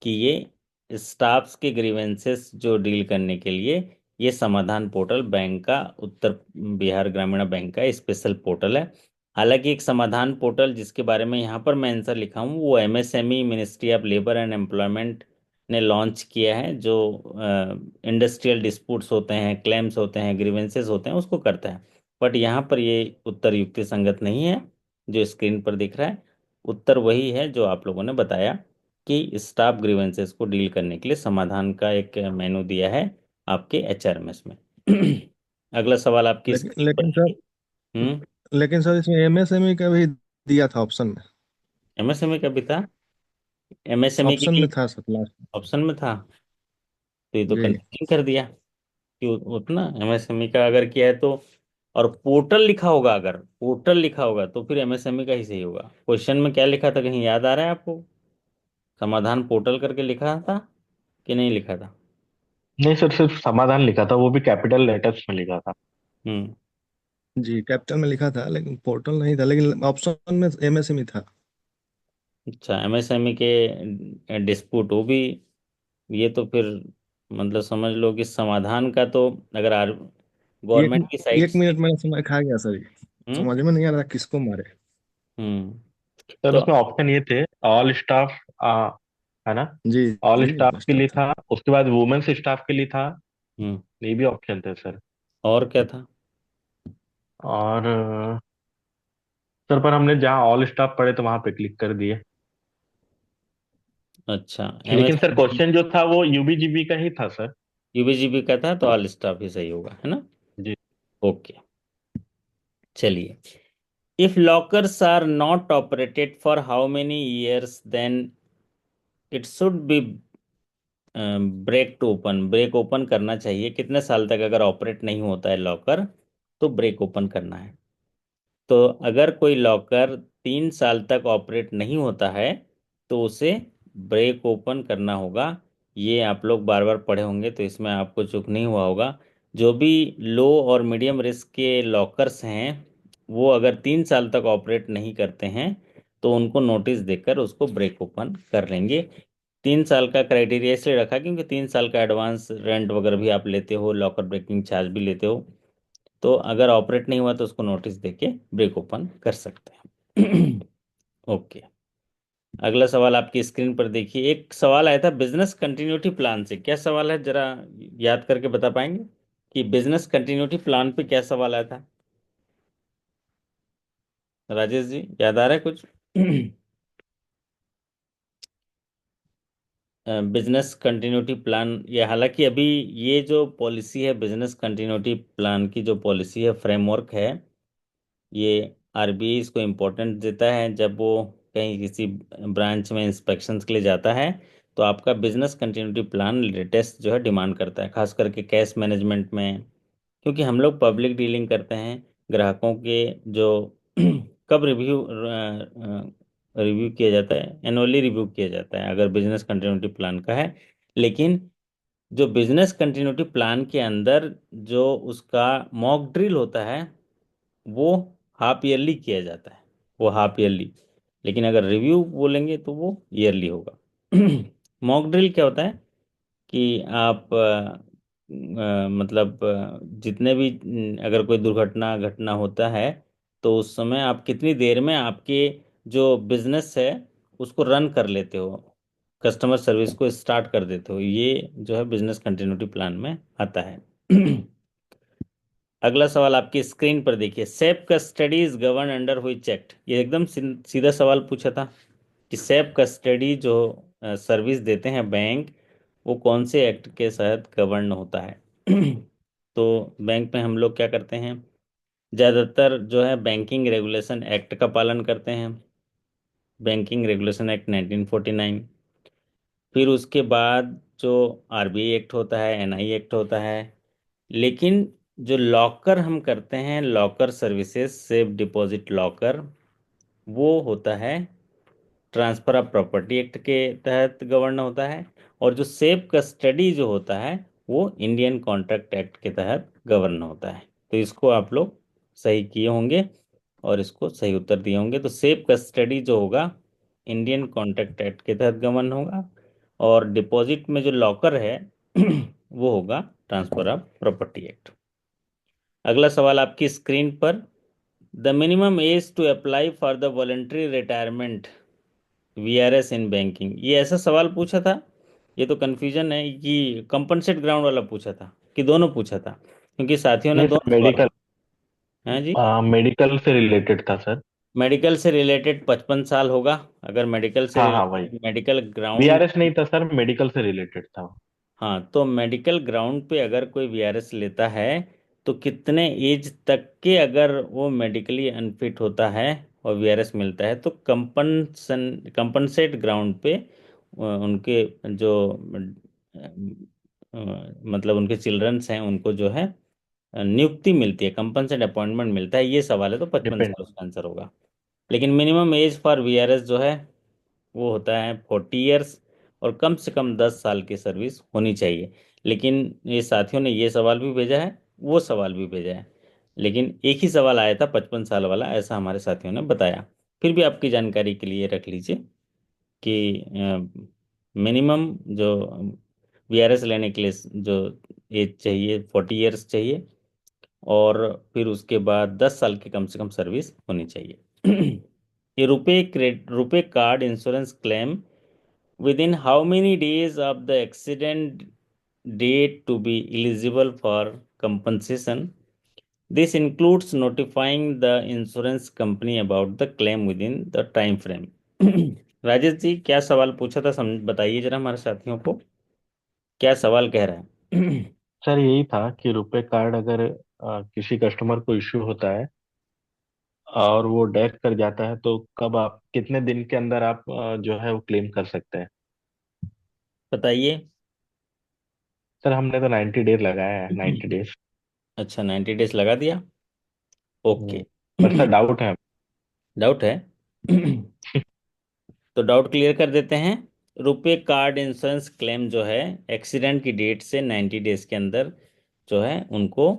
कि ये स्टाफ्स के ग्रीवेंसेस जो डील करने के लिए ये समाधान पोर्टल बैंक का, उत्तर बिहार ग्रामीण बैंक का स्पेशल पोर्टल है। हालांकि एक समाधान पोर्टल जिसके बारे में यहाँ पर मैं आंसर लिखा हूँ वो MSME, ministry of labour and employment ने लॉन्च किया है, जो इंडस्ट्रियल डिस्प्यूट्स होते हैं, क्लेम्स होते हैं, ग्रीवेंसेस होते हैं, उसको करता है। बट यहाँ पर ये उत्तर युक्ति संगत नहीं है जो स्क्रीन पर दिख रहा है। उत्तर वही है जो आप लोगों ने बताया कि स्टाफ ग्रीवेंसेस को डील करने के लिए समाधान का एक मेनू दिया है आपके एचआरएमएस में। अगला सवाल आपकी लेकिन स्क्रीन पर लेकिन सर देखिए। हम्म। लेकिन सर इसमें एमएसएमई का भी दिया था ऑप्शन में। एमएसएमई का भी था? एमएसएमई के ऑप्शन लिए में था सर लास्ट। ऑप्शन में था? तो ये तो जी। कंफ्यूजिंग कर दिया कि उतना एमएसएमई का अगर किया है तो, और पोर्टल लिखा होगा, अगर पोर्टल लिखा होगा तो फिर एमएसएमई का ही सही होगा। क्वेश्चन में क्या लिखा था, कहीं याद आ रहा है आपको? समाधान पोर्टल करके लिखा था कि नहीं लिखा था? नहीं सर, सिर्फ समाधान लिखा था, वो भी कैपिटल लेटर्स में लिखा था। हम्म। जी कैपिटल में लिखा था लेकिन पोर्टल नहीं था, लेकिन ऑप्शन में एमएसएमई था। अच्छा, एमएसएमई के डिस्प्यूट वो भी, ये तो फिर मतलब समझ लो कि समाधान का तो अगर एक गवर्नमेंट की साइट एक से। मिनट मेरा समय खा गया सर ये। हम्म। समझ में नहीं आ रहा किसको मारे। हम्म। सर तो उसमें ऑप्शन ये थे, ऑल स्टाफ, है ना, जी ऑल जी स्टाफ के स्टाफ लिए था। था। उसके बाद वुमेन्स स्टाफ के लिए था। हम्म। ये भी ऑप्शन थे सर। और क्या था? और सर पर हमने जहाँ ऑल स्टाफ पढ़े तो वहां पे क्लिक कर दिए। अच्छा, लेकिन सर एमएसएमई क्वेश्चन जो था वो यूबीजीबी का ही था सर। यूबीजीबी का था तो ऑल स्टाफ ही सही होगा, है ना। जी। ओके। चलिए, if lockers are not operated for how many years then it should be break to open. Break open करना चाहिए कितने साल तक, अगर ऑपरेट नहीं होता है लॉकर तो ब्रेक ओपन करना है। तो अगर कोई लॉकर 3 साल तक ऑपरेट नहीं होता है तो उसे ब्रेक ओपन करना होगा। ये आप लोग बार बार पढ़े होंगे तो इसमें आपको चूक नहीं हुआ होगा। जो भी लो और मीडियम रिस्क के लॉकर्स हैं वो अगर 3 साल तक ऑपरेट नहीं करते हैं तो उनको नोटिस देकर उसको ब्रेक ओपन कर लेंगे। 3 साल का क्राइटेरिया इसलिए रखा क्योंकि 3 साल का एडवांस रेंट वगैरह भी आप लेते हो, लॉकर ब्रेकिंग चार्ज भी लेते हो। तो अगर ऑपरेट नहीं हुआ तो उसको नोटिस देके ब्रेक ओपन कर सकते हैं। ओके। अगला सवाल आपकी स्क्रीन पर देखिए, एक सवाल आया था बिजनेस कंटिन्यूटी प्लान से। क्या सवाल है, जरा याद करके बता पाएंगे कि बिजनेस कंटिन्यूटी प्लान पे क्या सवाल आया था? राजेश जी, याद आ रहा है कुछ? बिजनेस कंटिन्यूटी प्लान, ये हालांकि अभी ये जो पॉलिसी है बिजनेस कंटिन्यूटी प्लान की, जो पॉलिसी है, फ्रेमवर्क है, ये आरबीआई इसको इम्पोर्टेंट देता है जब वो कहीं किसी ब्रांच में इंस्पेक्शंस के लिए जाता है। तो आपका बिजनेस कंटिन्यूटी प्लान लेटेस्ट जो है डिमांड करता है, खास करके कैश मैनेजमेंट में, क्योंकि हम लोग पब्लिक डीलिंग करते हैं। ग्राहकों के जो कब रिव्यू किया जाता है, एनुअली रिव्यू किया जाता है अगर बिजनेस कंटिन्यूटी प्लान का है। लेकिन जो बिजनेस कंटिन्यूटी प्लान के अंदर जो उसका मॉक ड्रिल होता है वो हाफ ईयरली किया जाता है, वो हाफ ईयरली। लेकिन अगर रिव्यू बोलेंगे तो वो ईयरली होगा। मॉक ड्रिल क्या होता है कि आप मतलब जितने भी अगर कोई दुर्घटना घटना होता है तो उस समय आप कितनी देर में आपके जो बिजनेस है उसको रन कर लेते हो, कस्टमर सर्विस को स्टार्ट कर देते हो, ये जो है बिजनेस कंटिन्यूटी प्लान में आता है। अगला सवाल आपकी स्क्रीन पर देखिए, safe custody is govern under which act. ये एकदम सीधा सवाल पूछा था कि सेफ कस्टडी जो सर्विस देते हैं बैंक, वो कौन से एक्ट के तहत गवर्न होता है। तो बैंक में हम लोग क्या करते हैं, ज़्यादातर जो है बैंकिंग रेगुलेशन एक्ट का पालन करते हैं, बैंकिंग रेगुलेशन एक्ट 1949। फिर उसके बाद जो आरबीआई एक्ट होता है, एनआई एक्ट होता है। लेकिन जो लॉकर हम करते हैं, locker services, safe deposit locker, वो होता है ट्रांसफर ऑफ प्रॉपर्टी एक्ट के तहत गवर्न होता है। और जो सेफ कस्टडी जो होता है वो इंडियन कॉन्ट्रैक्ट एक्ट के तहत गवर्न होता है। तो इसको आप लोग सही किए होंगे और इसको सही उत्तर दिए होंगे। तो सेफ कस्टडी जो होगा इंडियन कॉन्ट्रैक्ट एक्ट के तहत गवर्न होगा, और डिपॉजिट में जो लॉकर है वो होगा ट्रांसफर ऑफ प्रॉपर्टी एक्ट। अगला सवाल आपकी स्क्रीन पर, the minimum age to apply for the voluntary retirement VRS in banking, ये ऐसा सवाल पूछा था। ये तो कंफ्यूजन है कि कंपनसेट ग्राउंड वाला पूछा था कि दोनों पूछा था, क्योंकि साथियों ने नहीं सर, दोनों सवाल मेडिकल, पूछे हैं जी। मेडिकल से रिलेटेड था सर। मेडिकल से रिलेटेड 55 साल होगा, अगर मेडिकल से हाँ हाँ वही, रिलेटेड मेडिकल ग्राउंड। वीआरएस नहीं था सर, मेडिकल से रिलेटेड था। हाँ, तो मेडिकल ग्राउंड पे अगर कोई वीआरएस लेता है तो कितने एज तक के अगर वो मेडिकली अनफिट होता है और वीआरएस मिलता है तो कंपनसेट ग्राउंड पे उनके जो मतलब उनके चिल्ड्रंस हैं उनको जो है नियुक्ति मिलती है, कंपनसेट अपॉइंटमेंट मिलता है। ये सवाल है तो 55 साल डिपेंड। उसका आंसर होगा। लेकिन मिनिमम एज फॉर वीआरएस जो है वो होता है 40 ईयर्स, और कम से कम 10 साल की सर्विस होनी चाहिए। लेकिन ये साथियों ने ये सवाल भी भेजा है, वो सवाल भी भेजा है, लेकिन एक ही सवाल आया था 55 साल वाला, ऐसा हमारे साथियों ने बताया। फिर भी आपकी जानकारी के लिए रख लीजिए कि मिनिमम जो वीआरएस लेने के लिए जो एज चाहिए 40 ईयर्स चाहिए, और फिर उसके बाद 10 साल की कम से कम सर्विस होनी चाहिए। ये RuPay card insurance claim within how many days of the accident date to be eligible for compensation. This includes notifying the insurance company about the claim within the time frame. Rajesh ji क्या सवाल पूछा था, समझ बताइए जरा हमारे साथियों को, क्या सवाल कह रहा है। सर यही था कि रुपए कार्ड अगर किसी कस्टमर को इश्यू होता है और वो डेथ कर जाता है, तो कब आप कितने दिन के अंदर आप जो है वो क्लेम कर सकते हैं। बताइए। सर हमने तो 90 डेज लगाया है, 90 डेज। अच्छा, 90 डेज लगा दिया। ओके। पर सर डाउट है। डाउट है। तो डाउट क्लियर कर देते हैं। रुपे कार्ड इंश्योरेंस क्लेम जो है एक्सीडेंट की डेट से 90 डेज के अंदर जो है उनको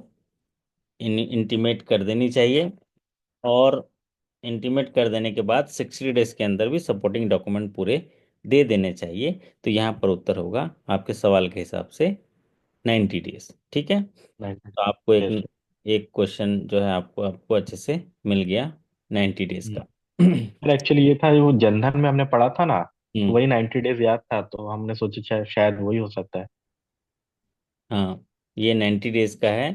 इंटीमेट कर देनी चाहिए, और इंटीमेट कर देने के बाद 60 डेज के अंदर भी सपोर्टिंग डॉक्यूमेंट पूरे दे देने चाहिए। तो यहाँ पर उत्तर होगा आपके सवाल के हिसाब से 90 डेज। ठीक है, 90। तो आपको एक यस सर। एक क्वेश्चन जो है आपको आपको अच्छे से मिल गया 90 डेज का। सर एक्चुअली ये था, वो जनधन में हमने पढ़ा था ना, तो हम्म। वही 90 डेज याद था, तो हमने सोचा शायद वही हो सकता है। हाँ, ये 90 डेज का है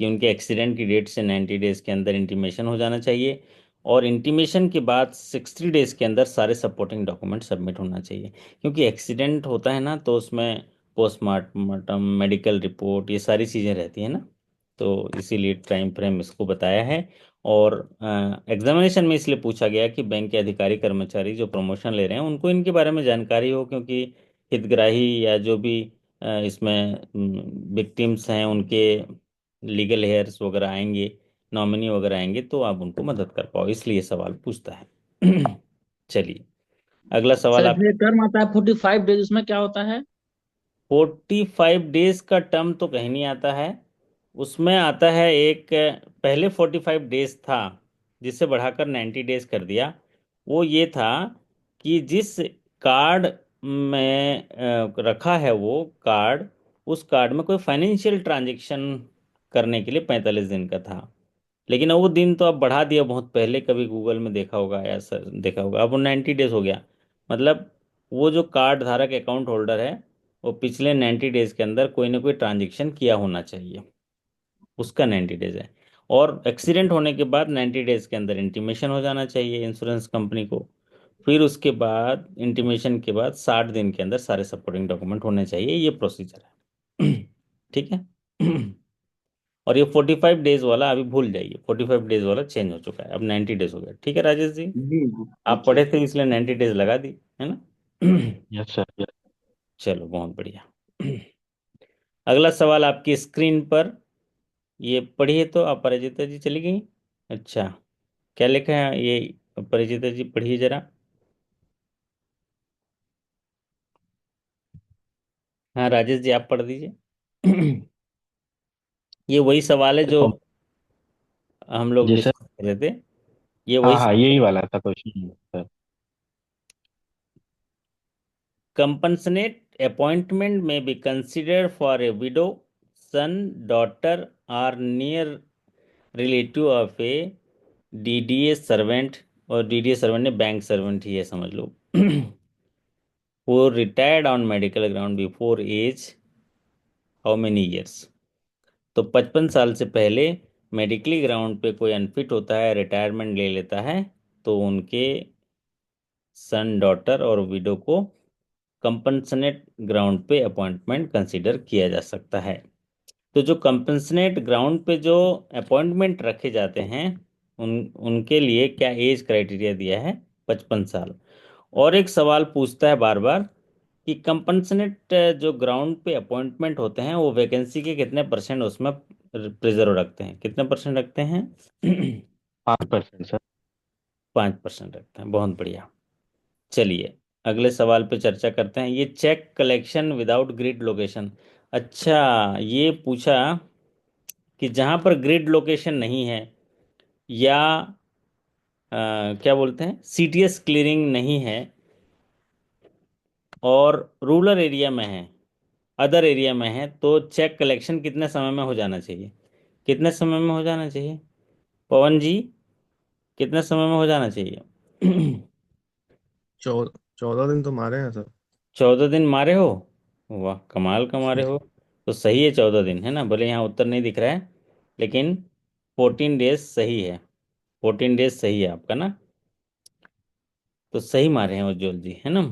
कि उनके एक्सीडेंट की डेट से 90 डेज के अंदर इंटीमेशन हो जाना चाहिए, और इंटीमेशन के बाद 60 डेज के अंदर सारे सपोर्टिंग डॉक्यूमेंट सबमिट होना चाहिए। क्योंकि एक्सीडेंट होता है ना तो उसमें पोस्टमार्टम, मेडिकल रिपोर्ट, ये सारी चीज़ें रहती हैं ना, तो इसीलिए टाइम फ्रेम इसको बताया है। और एग्जामिनेशन में इसलिए पूछा गया कि बैंक के अधिकारी कर्मचारी जो प्रमोशन ले रहे हैं उनको इनके बारे में जानकारी हो, क्योंकि हितग्राही या जो भी इसमें विक्टिम्स हैं उनके लीगल हेयर्स वगैरह आएंगे, नॉमिनी वगैरह आएंगे, तो आप उनको मदद कर पाओ, इसलिए सवाल पूछता है। चलिए, अगला सर सवाल आप। इसमें एक टर्म आता है 45 डेज, उसमें क्या होता है? 45 डेज का टर्म तो कहीं नहीं आता है, उसमें आता है एक, पहले 45 डेज था, जिसे बढ़ाकर 90 डेज कर दिया। वो ये था कि जिस कार्ड में रखा है वो कार्ड, उस कार्ड में कोई फाइनेंशियल ट्रांजेक्शन करने के लिए 45 दिन का था। लेकिन अब वो दिन तो अब बढ़ा दिया बहुत पहले, कभी गूगल में देखा होगा या सर देखा होगा, अब वो 90 डेज हो गया। मतलब वो जो कार्ड धारक अकाउंट होल्डर है, वो पिछले 90 डेज के अंदर कोई ना कोई ट्रांजेक्शन किया होना चाहिए, उसका 90 डेज है। और एक्सीडेंट होने के बाद 90 डेज के अंदर इंटीमेशन हो जाना चाहिए इंश्योरेंस कंपनी को। फिर उसके बाद इंटीमेशन के बाद 60 दिन के अंदर सारे सपोर्टिंग डॉक्यूमेंट होने चाहिए, ये प्रोसीजर है। ठीक है। और ये 45 डेज वाला अभी भूल जाइए, 45 डेज वाला चेंज हो चुका है, अब 90 डेज हो गया। ठीक है राजेश जी, जी जी। आप जी। पढ़े थे इसलिए 90 डेज लगा दी, है ना। Yes sir, yes. चलो बहुत बढ़िया। अगला सवाल आपकी स्क्रीन पर, ये पढ़िए तो। आप परिचिता जी चली गई। अच्छा, क्या लिखा है ये, परिचिता जी पढ़िए जरा। हाँ राजेश जी आप पढ़ दीजिए। ये वही सवाल है जो हम लोग जी सर। डिस्कस कर रहे थे, ये हाँ वही। हाँ, यही वाला था question sir. Compassionate appointment may be considered for a widow, son, daughter, or near relative of a DDA servant, और DDA servant ने बैंक सर्वेंट ही है समझ लो, वो retired on medical ground before age how many years. तो 55 साल से पहले मेडिकली ग्राउंड पे कोई अनफिट होता है, रिटायरमेंट ले लेता है, तो उनके सन, डॉटर और विडो को कंपनसनेट ग्राउंड पे अपॉइंटमेंट कंसीडर किया जा सकता है। तो जो कंपनसनेट ग्राउंड पे जो अपॉइंटमेंट रखे जाते हैं, उनके लिए क्या एज क्राइटेरिया दिया है, 55 साल। और एक सवाल पूछता है बार बार कि कंपनसनेट जो ग्राउंड पे अपॉइंटमेंट होते हैं, वो वैकेंसी के कितने परसेंट उसमें प्रिजर्व रखते हैं, कितने परसेंट रखते हैं। 5% सर। 5% रखते हैं, बहुत बढ़िया। चलिए अगले सवाल पे चर्चा करते हैं, ये cheque collection without grid location. अच्छा, ये पूछा कि जहां पर ग्रिड लोकेशन नहीं है, या क्या बोलते हैं सीटीएस क्लियरिंग नहीं है, और रूरल एरिया में है, अदर एरिया में है, तो चेक कलेक्शन कितने समय में हो जाना चाहिए, कितने समय में हो जाना चाहिए पवन जी, कितने समय में हो जाना चाहिए। 14 दिन तो मारे हैं सर। 14 दिन मारे हो, वाह कमाल का मारे हो। तो सही है 14 दिन, है ना, भले यहाँ उत्तर नहीं दिख रहा है, लेकिन 14 डेज सही है, 14 डेज सही है आपका ना। तो सही मारे हैं उज्जवल जी, है ना।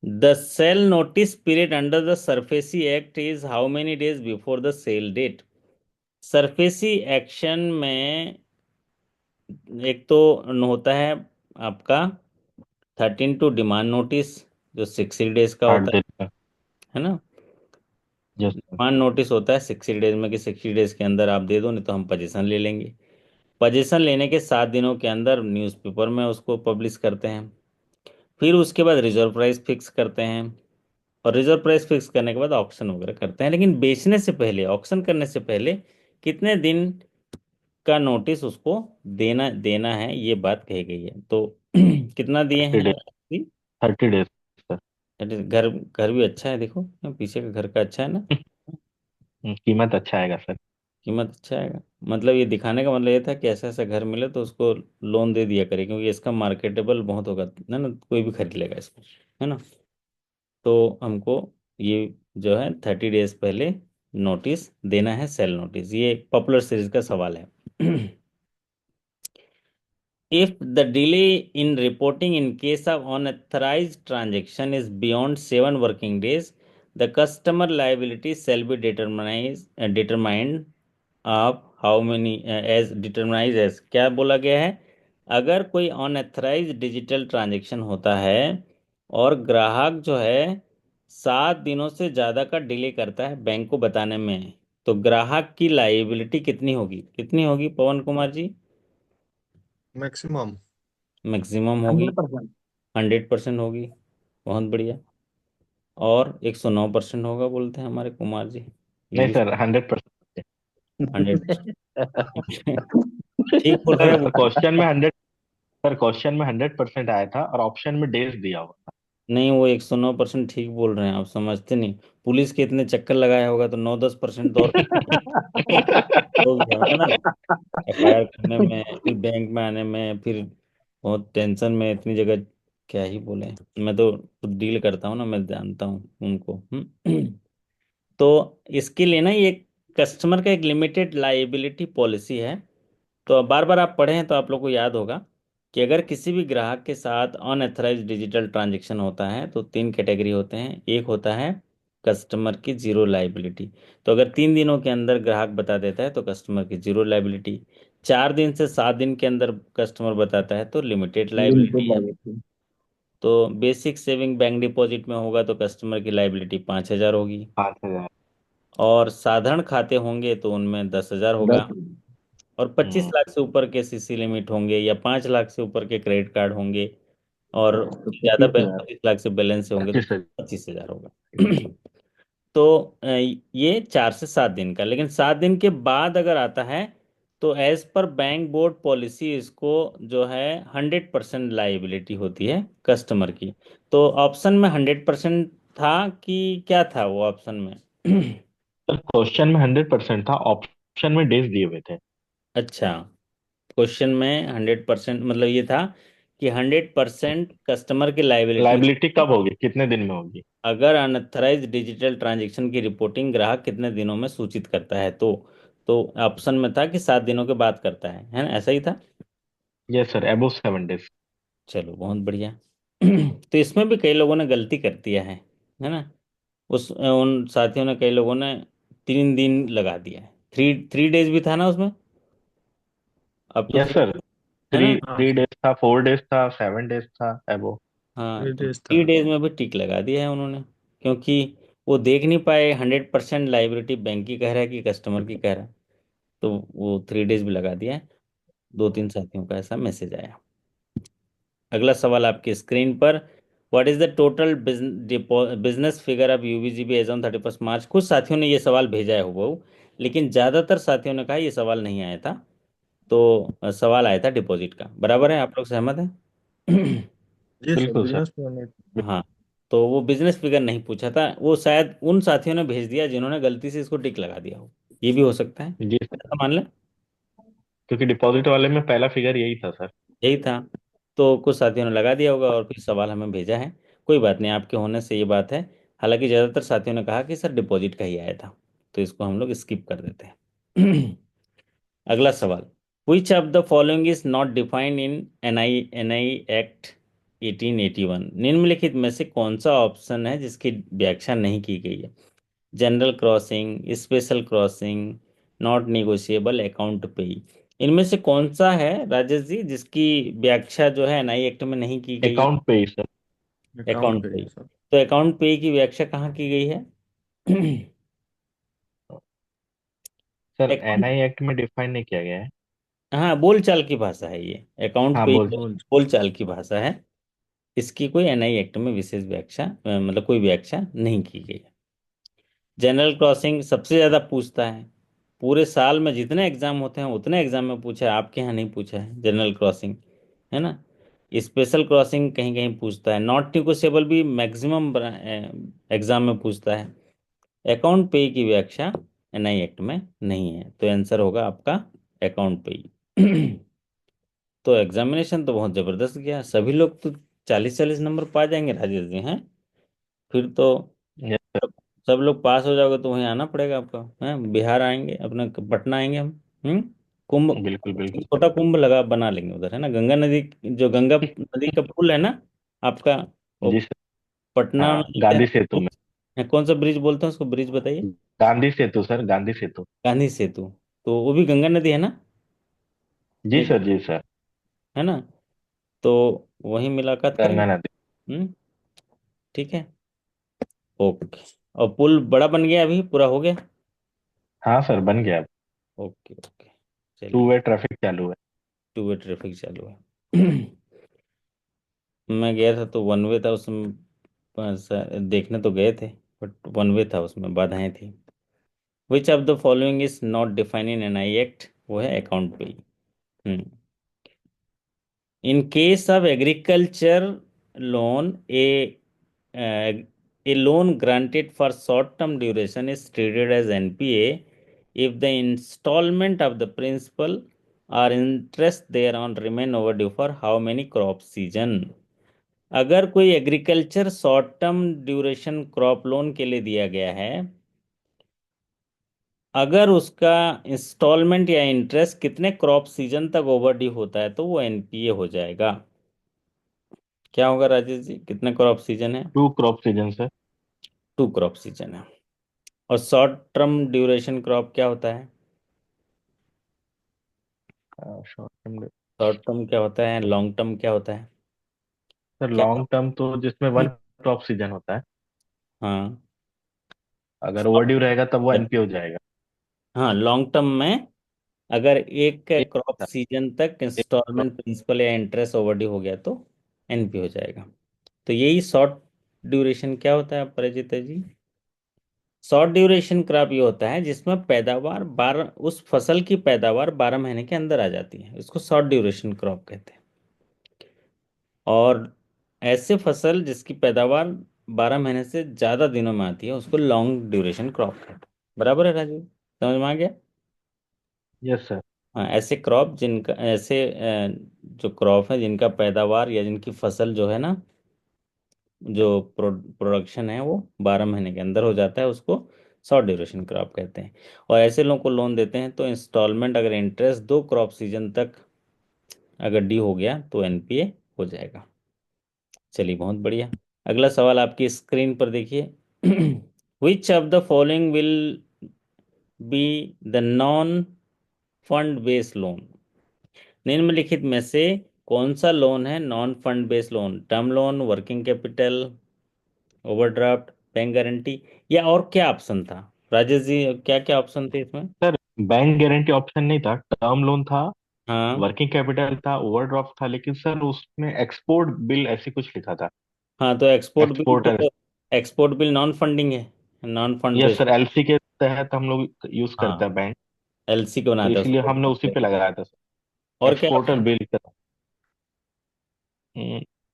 The sale notice period under the SARFAESI act is how many days before the sale date. SARFAESI action में एक तो होता है आपका 13 टू डिमांड नोटिस, जो 60 डेज का आठ होता दिन का। है ना। Yes sir. डिमांड नोटिस होता है 60 डेज में, कि 60 डेज के अंदर आप दे दो, नहीं तो हम पोजीशन ले लेंगे। पोजीशन लेने के 7 दिनों के अंदर न्यूज़पेपर में उसको पब्लिश करते हैं। फिर उसके बाद रिजर्व प्राइस फिक्स करते हैं, और रिजर्व प्राइस फिक्स करने के बाद ऑक्शन वगैरह करते हैं। लेकिन बेचने से पहले, ऑक्शन करने से पहले कितने दिन का नोटिस उसको देना देना है, ये बात कही गई है। तो कितना दिए 30 डेज। हैं। 30 डेज सर। घर घर भी अच्छा है देखो, पीछे का घर का अच्छा है ना, कीमत अच्छा आएगा सर। कीमत अच्छा आएगा। मतलब ये दिखाने का मतलब ये था कि ऐसा ऐसा घर मिले तो उसको लोन दे दिया करे, क्योंकि इसका मार्केटेबल बहुत होगा ना, ना कोई भी खरीद लेगा इसको, है ना। तो हमको ये जो है 30 डेज पहले नोटिस देना है, सेल नोटिस। ये पॉपुलर सीरीज का सवाल है। If the delay in reporting in case of unauthorized transaction is beyond 7 working days, the customer liability shall be determined of how many as determined as, क्या बोला गया है, अगर कोई अनऑथराइज डिजिटल ट्रांजैक्शन होता है और ग्राहक जो है 7 दिनों से ज़्यादा का डिले करता है बैंक को बताने में, तो ग्राहक की लाइबिलिटी कितनी होगी, कितनी होगी पवन कुमार जी। मैक्सिमम मैक्सिमम होगी, 100%। 100% होगी, बहुत बढ़िया। और 109% होगा बोलते हैं हमारे कुमार जी, ये नहीं भी। सर, 100%। 100%। ठीक बोल रहे सर हैं वो। क्वेश्चन में 100% आया था और ऑप्शन में डेज दिया हुआ था। नहीं, वो 109% ठीक बोल रहे हैं, आप समझते नहीं। पुलिस के इतने चक्कर लगाया होगा तो 9-10% तो और हो गया होगा ना, FIR करने में, फिर बैंक में आने में, फिर बहुत टेंशन में, इतनी जगह क्या ही बोले। मैं तो खुद डील करता हूँ ना, मैं जानता हूँ उनको। तो इसके लिए ना, ये कस्टमर का एक लिमिटेड लाइबिलिटी पॉलिसी है। तो बार बार आप पढ़े हैं तो आप लोग को याद होगा कि अगर किसी भी ग्राहक के साथ अनएथराइज डिजिटल ट्रांजैक्शन होता है तो 3 कैटेगरी होते हैं। एक होता है कस्टमर की जीरो लाइबिलिटी। तो अगर 3 दिनों के अंदर ग्राहक बता देता है तो कस्टमर की जीरो लाइबिलिटी। 4 दिन से 7 दिन के अंदर कस्टमर बताता है तो लिमिटेड लिमिटेड लाइबिलिटी है। लाइबिलिटी। तो बेसिक सेविंग बैंक डिपॉजिट में होगा तो कस्टमर की लाइबिलिटी 5,000 होगी। 5,000। और साधारण खाते होंगे तो उनमें 10,000 होगा। 10। और 25 लाख से ऊपर के CC लिमिट होंगे, या 5 लाख से ऊपर के क्रेडिट कार्ड होंगे, और तो ज्यादा 25,000। 25 लाख से बैलेंस से होंगे तो 25,000। 25,000 होगा। तो ये 4 से 7 दिन का। लेकिन 7 दिन के बाद अगर आता है तो as per bank board policy इसको जो है 100% लाइबिलिटी होती है कस्टमर की। तो ऑप्शन में 100% था कि क्या था वो ऑप्शन में? सर क्वेश्चन में 100% था, ऑप्शन में डेज दिए हुए थे। अच्छा, क्वेश्चन में 100% मतलब ये था कि 100% कस्टमर की लाइबिलिटी लाइबिलिटी कब होगी, कितने दिन में होगी? अगर अनथराइज डिजिटल ट्रांजैक्शन की रिपोर्टिंग ग्राहक कितने दिनों में सूचित करता है तो ऑप्शन में था कि 7 दिनों के बाद करता है ना, ऐसा ही था। Yes sir, above 7 days. चलो बहुत बढ़िया। तो इसमें भी कई लोगों ने गलती कर दिया है ना। उन साथियों ने, कई लोगों ने 3 दिन लगा दिया है। थ्री थ्री डेज भी था ना उसमें, अब तो यस सर, है थ्री ना। हाँ, थ्री डेज था, 4 डेज था, 7 डेज था अबव। हाँ, तो रितेश था। 3 डेज में भी टिक लगा दिया है उन्होंने, क्योंकि वो देख नहीं पाए 100% लाइबिलिटी बैंक की कह रहा है कि कस्टमर की कह रहा है। तो वो 3 डेज भी लगा दिया है। 2-3 साथियों का ऐसा मैसेज आया। अगला सवाल आपकी स्क्रीन पर। What is the total business figure of UVGB as on 31 March? कुछ साथियों ने ये सवाल भेजा है हुबहू, लेकिन ज्यादातर साथियों ने कहा ये सवाल नहीं आया था। तो सवाल आया था डिपॉजिट का। बराबर है, आप लोग सहमत हैं? जी सर, बिल्कुल सर। बिजनेस में। हाँ, तो वो बिजनेस फिगर नहीं पूछा था, वो शायद उन साथियों ने भेज दिया जिन्होंने गलती से इसको टिक लगा दिया हो। ये भी हो सकता है, जी सर, ऐसा मान लें। क्योंकि डिपॉजिट वाले में पहला फिगर यही था सर। यही था। तो कुछ साथियों ने लगा दिया होगा और फिर सवाल हमें भेजा है। कोई बात नहीं, आपके होने से ये बात है। हालांकि ज़्यादातर साथियों ने कहा कि सर डिपॉजिट का ही आया था, तो इसको हम लोग स्किप कर देते हैं। अगला सवाल। विच of the following is not defined in an I act 1881? निम्नलिखित में से कौन सा ऑप्शन है जिसकी व्याख्या नहीं की गई है? General crossing, special crossing, not negotiable, account पे। इनमें से कौन सा है राजेश जी जिसकी व्याख्या जो है NI एक्ट में नहीं की गई है? अकाउंट पे ही सर। अकाउंट अकाउंट पे पे। ही सर। तो अकाउंट पे की व्याख्या कहाँ की गई है? सर अकाउंट, एनआई एक्ट में डिफाइन नहीं किया गया है। हाँ, बोलचाल की भाषा है ये। अकाउंट हाँ पे बोल। बोल। बोलचाल की भाषा है। इसकी कोई NI एक्ट में विशेष व्याख्या मतलब कोई व्याख्या नहीं की गई है। जनरल क्रॉसिंग सबसे ज्यादा पूछता है। पूरे साल में जितने एग्जाम होते हैं उतने एग्जाम में पूछा है, आपके यहाँ नहीं पूछा है जनरल क्रॉसिंग, है ना। स्पेशल क्रॉसिंग कहीं कहीं पूछता है। नॉट निगोशिएबल भी मैक्सिमम एग्जाम में पूछता है। अकाउंट पे की व्याख्या NI एक्ट में नहीं है, तो आंसर होगा आपका अकाउंट पे। तो एग्जामिनेशन तो बहुत जबरदस्त गया, सभी लोग तो 40-40 नंबर पा जाएंगे राजेश जी हैं। फिर तो यस सर। सब सब लोग पास हो जाओगे तो वहीं आना पड़ेगा आपको, हैं, बिहार आएंगे, अपना पटना आएंगे हम। कुंभ, बिल्कुल बिल्कुल सर। छोटा कुंभ लगा बना लेंगे उधर, है ना। गंगा नदी, जो गंगा नदी का पुल है ना आपका, वो जी सर। पटना में हाँ, जो गांधी सेतु में। है, कौन सा ब्रिज बोलते हैं उसको, ब्रिज बताइए। गांधी सेतु सर, गांधी सेतु। गांधी सेतु। तो वो भी गंगा नदी है ना, जी ये, सर, जी सर। है ना। तो वही मुलाकात गंगा करेंगे। नदी। हम्म, ठीक है। ओके। और पुल बड़ा बन गया, अभी पूरा हो गया? हाँ सर, बन गया। ओके ओके, टू चलिए। वे ट्रैफिक चालू है। 2 वे ट्रैफिक चालू है। मैं गया था तो 1 वे था उसमें। देखने तो गए थे, बट 1 वे था, उसमें बाधाएं थी। Which of the following is not define in NI act, वो है account bill. Hmm In case of agriculture loan, a loan granted for short-term duration is treated as NPA if the installment of the principal or interest thereon remain overdue for how many crop season। अगर कोई agriculture short term duration crop loan के लिए दिया गया है, अगर उसका instalment या इंटरेस्ट कितने क्रॉप सीजन तक ओवरड्यू होता है तो वो एनपीए हो जाएगा। क्या होगा राजेश जी, कितने क्रॉप सीजन है? 2 क्रॉप सीजन से। 2 क्रॉप सीजन है। और शॉर्ट टर्म ड्यूरेशन क्रॉप क्या होता है? Short term. शॉर्ट टर्म क्या होता है, लॉन्ग टर्म क्या होता है? सर क्या? लॉन्ग टर्म तो जिसमें 1 क्रॉप सीजन होता है, हाँ, अगर ओवरड्यू रहेगा तब वो एनपी हो जाएगा। हाँ लॉन्ग टर्म में अगर एक एक क्रॉप सीजन तक एक इंस्टॉलमेंट प्रिंसिपल या इंटरेस्ट ओवरड्यू हो गया तो एनपी हो जाएगा। तो यही शॉर्ट ड्यूरेशन क्या होता है परिचिता जी? शॉर्ट ड्यूरेशन क्रॉप ये होता है जिसमें पैदावार 12, उस फसल की पैदावार 12 महीने के अंदर आ जाती है, इसको शॉर्ट ड्यूरेशन क्रॉप कहते हैं। और ऐसे फसल जिसकी पैदावार 12 महीने से ज़्यादा दिनों में आती है उसको लॉन्ग ड्यूरेशन क्रॉप कहते हैं। बराबर है राजू, समझ में आ गया? Yes sir. हाँ, ऐसे क्रॉप जिनका ऐसे जो क्रॉप है जिनका पैदावार या जिनकी फसल जो है ना, जो प्रोडक्शन है वो 12 महीने के अंदर हो जाता है, उसको शॉर्ट ड्यूरेशन क्रॉप कहते हैं। और ऐसे लोगों को लोन देते हैं तो इंस्टॉलमेंट अगर इंटरेस्ट 2 क्रॉप सीजन तक अगर ड्यू हो गया तो एनपीए हो जाएगा। चलिए बहुत बढ़िया। अगला सवाल आपकी स्क्रीन पर देखिए। विच of the following will be the non fund based loan? निम्नलिखित में से कौन सा लोन है non fund based loan? Term loan, working capital, overdraft, bank guarantee, या और क्या ऑप्शन था? राजेश जी क्या क्या ऑप्शन थे इसमें? सर बैंक गारंटी ऑप्शन नहीं था, टर्म लोन था, हाँ, वर्किंग कैपिटल था, ओवरड्राफ्ट था, लेकिन सर उसमें एक्सपोर्ट बिल ऐसे कुछ लिखा था। हाँ तो एक्सपोर्ट बिल एक्सपोर्टर। तो, एक्सपोर्ट बिल नॉन फंडिंग है, non fund yes based. Sir, LC के तहत हम लोग यूज करते हाँ, हैं बैंक। एलसी को तो बनाते हैं इसलिए उसको हमने उसी बोलते पे हैं। लगाया था सर। और क्या एक्सपोर्टर ऑप्शन? बिल का।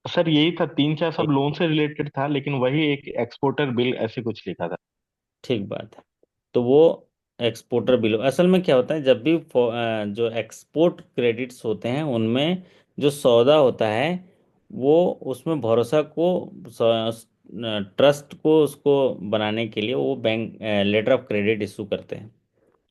सर यही था, 3 4 सब लोन से रिलेटेड था, लेकिन वही एक एक्सपोर्टर बिल ऐसे कुछ लिखा था। ठीक बात है। तो वो एक्सपोर्टर बिल असल में क्या होता है, जब भी जो एक्सपोर्ट क्रेडिट्स होते हैं उनमें जो सौदा होता है वो उसमें भरोसा को, ट्रस्ट को उसको बनाने के लिए वो bank letter of credit issue करते हैं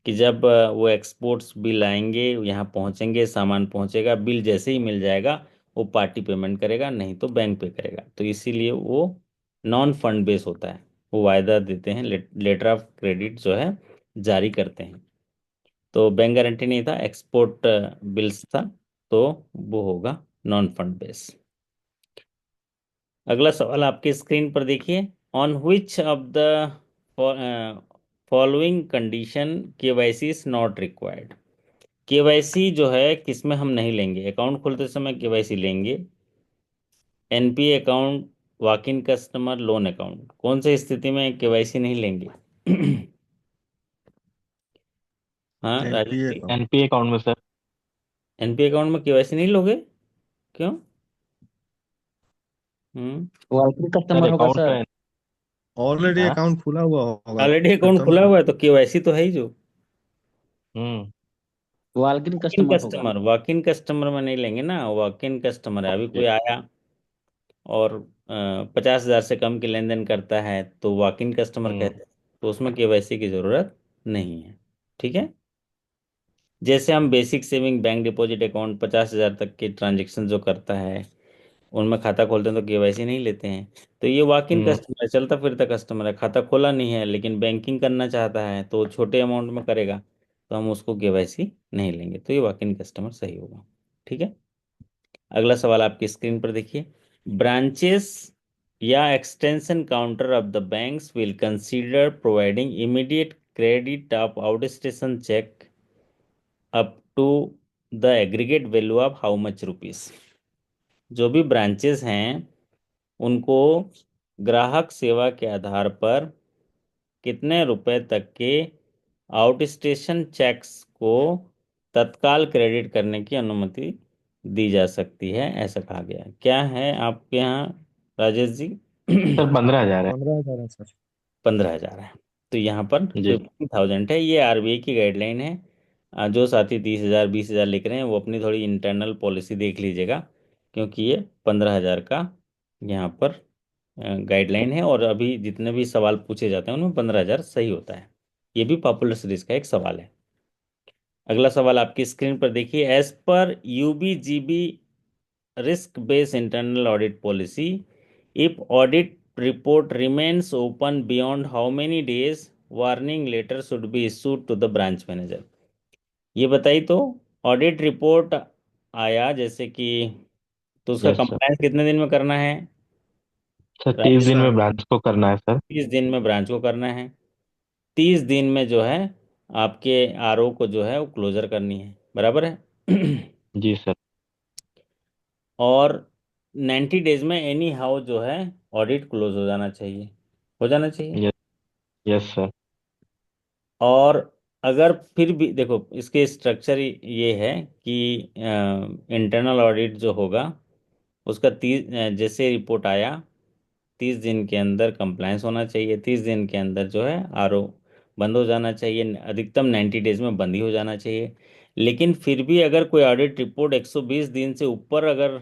कि जब वो एक्सपोर्ट्स बिल आएंगे, यहाँ पहुँचेंगे, सामान पहुँचेगा, बिल जैसे ही मिल जाएगा वो पार्टी पेमेंट करेगा, नहीं तो बैंक पे करेगा। तो इसीलिए वो नॉन फंड बेस होता है, वो वायदा देते हैं, लेटर ऑफ क्रेडिट जो है जारी करते हैं। तो बैंक गारंटी नहीं था, एक्सपोर्ट बिल्स था, तो वो होगा नॉन फंड बेस। अगला सवाल आपके स्क्रीन पर देखिए। On which of the following condition KYC is not required? KYC जो है किसमें हम नहीं लेंगे? अकाउंट खोलते समय केवाईसी लेंगे, NPA account, walk in customer, loan account, कौन सी स्थिति में केवाईसी नहीं लेंगे? हाँ राजेश एनपीए जी, अकाउंट। एनपीए अकाउंट में सर। एनपीए अकाउंट में केवाईसी नहीं लोगे? क्यों? हम्म वर्किंग सर कस्टमर होगा अकाउंट सर। का। ऑलरेडी हाँ। अकाउंट खुला हुआ होगा ऑलरेडी फिर अकाउंट तो खुला नहीं। हुआ है तो केवाईसी तो है ही जो। हम्म। वर्किंग वॉक इन कस्टमर होगा। कस्टमर, वॉक इन कस्टमर में नहीं लेंगे ना, वॉक इन कस्टमर है, अभी जी। कोई आया और 50,000 से कम की लेन देन करता है तो वॉक इन कस्टमर हम्म। कहते हैं, तो उसमें केवाईसी की जरूरत नहीं है। ठीक है। जैसे हम basic saving bank deposit account 50,000 तक के ट्रांजेक्शन जो करता है उनमें खाता खोलते हैं तो केवाईसी नहीं लेते हैं। तो ये वॉक इन हम्म। कस्टमर है, चलता फिरता कस्टमर है, खाता खोला नहीं है लेकिन बैंकिंग करना चाहता है तो छोटे अमाउंट में करेगा, तो हम उसको केवाईसी नहीं लेंगे, तो ये वॉक इन कस्टमर सही होगा। ठीक है। अगला सवाल आपकी स्क्रीन पर देखिए। ब्रांचेस या extension counter of the banks will consider providing immediate credit of outstation cheque up to the aggregate value of how much rupees? जो भी ब्रांचेस हैं उनको ग्राहक सेवा के आधार पर कितने रुपए तक के आउट स्टेशन चेक्स को तत्काल क्रेडिट करने की अनुमति दी जा सकती है, ऐसा कहा गया है। क्या है आपके यहाँ राजेश जी? सर 15,000 है। 15,000 है सर। 15,000 है। तो यहाँ पर जी। 15,000 है, ये आरबीआई की गाइडलाइन है। जो साथी 30,000 20,000 लिख रहे हैं वो अपनी थोड़ी इंटरनल पॉलिसी देख लीजिएगा, क्योंकि ये 15,000 का यहाँ पर गाइडलाइन है, और अभी जितने भी सवाल पूछे जाते हैं उनमें 15,000 सही होता है। ये भी पॉपुलर सीरीज का एक सवाल है। अगला सवाल आपकी स्क्रीन पर देखिए। As per UBGB risk based internal audit policy, if audit report remains open beyond how many days, warning letter should be issued to the branch manager। ये बताइए तो, ऑडिट रिपोर्ट आया जैसे कि, तो उसका यस सर। कंप्लायंस कितने दिन में करना है? सर 30 दिन राजेश? में ब्रांच को करना है सर। 30 दिन में ब्रांच को करना है। 30 दिन में जो है आपके आरओ को जो है वो क्लोजर करनी है, बराबर है? जी सर। और 90 डेज में एनी हाउ जो है ऑडिट क्लोज हो जाना चाहिए, हो जाना चाहिए। यस। Yes sir. और अगर फिर भी देखो, इसके स्ट्रक्चर ये है कि इंटरनल ऑडिट जो होगा उसका 30, जैसे रिपोर्ट आया 30 दिन के अंदर कंप्लायंस होना चाहिए, 30 दिन के अंदर जो है आरओ बंद हो जाना चाहिए, अधिकतम 90 डेज में बंद ही हो जाना चाहिए। लेकिन फिर भी अगर कोई ऑडिट रिपोर्ट 120 दिन से ऊपर अगर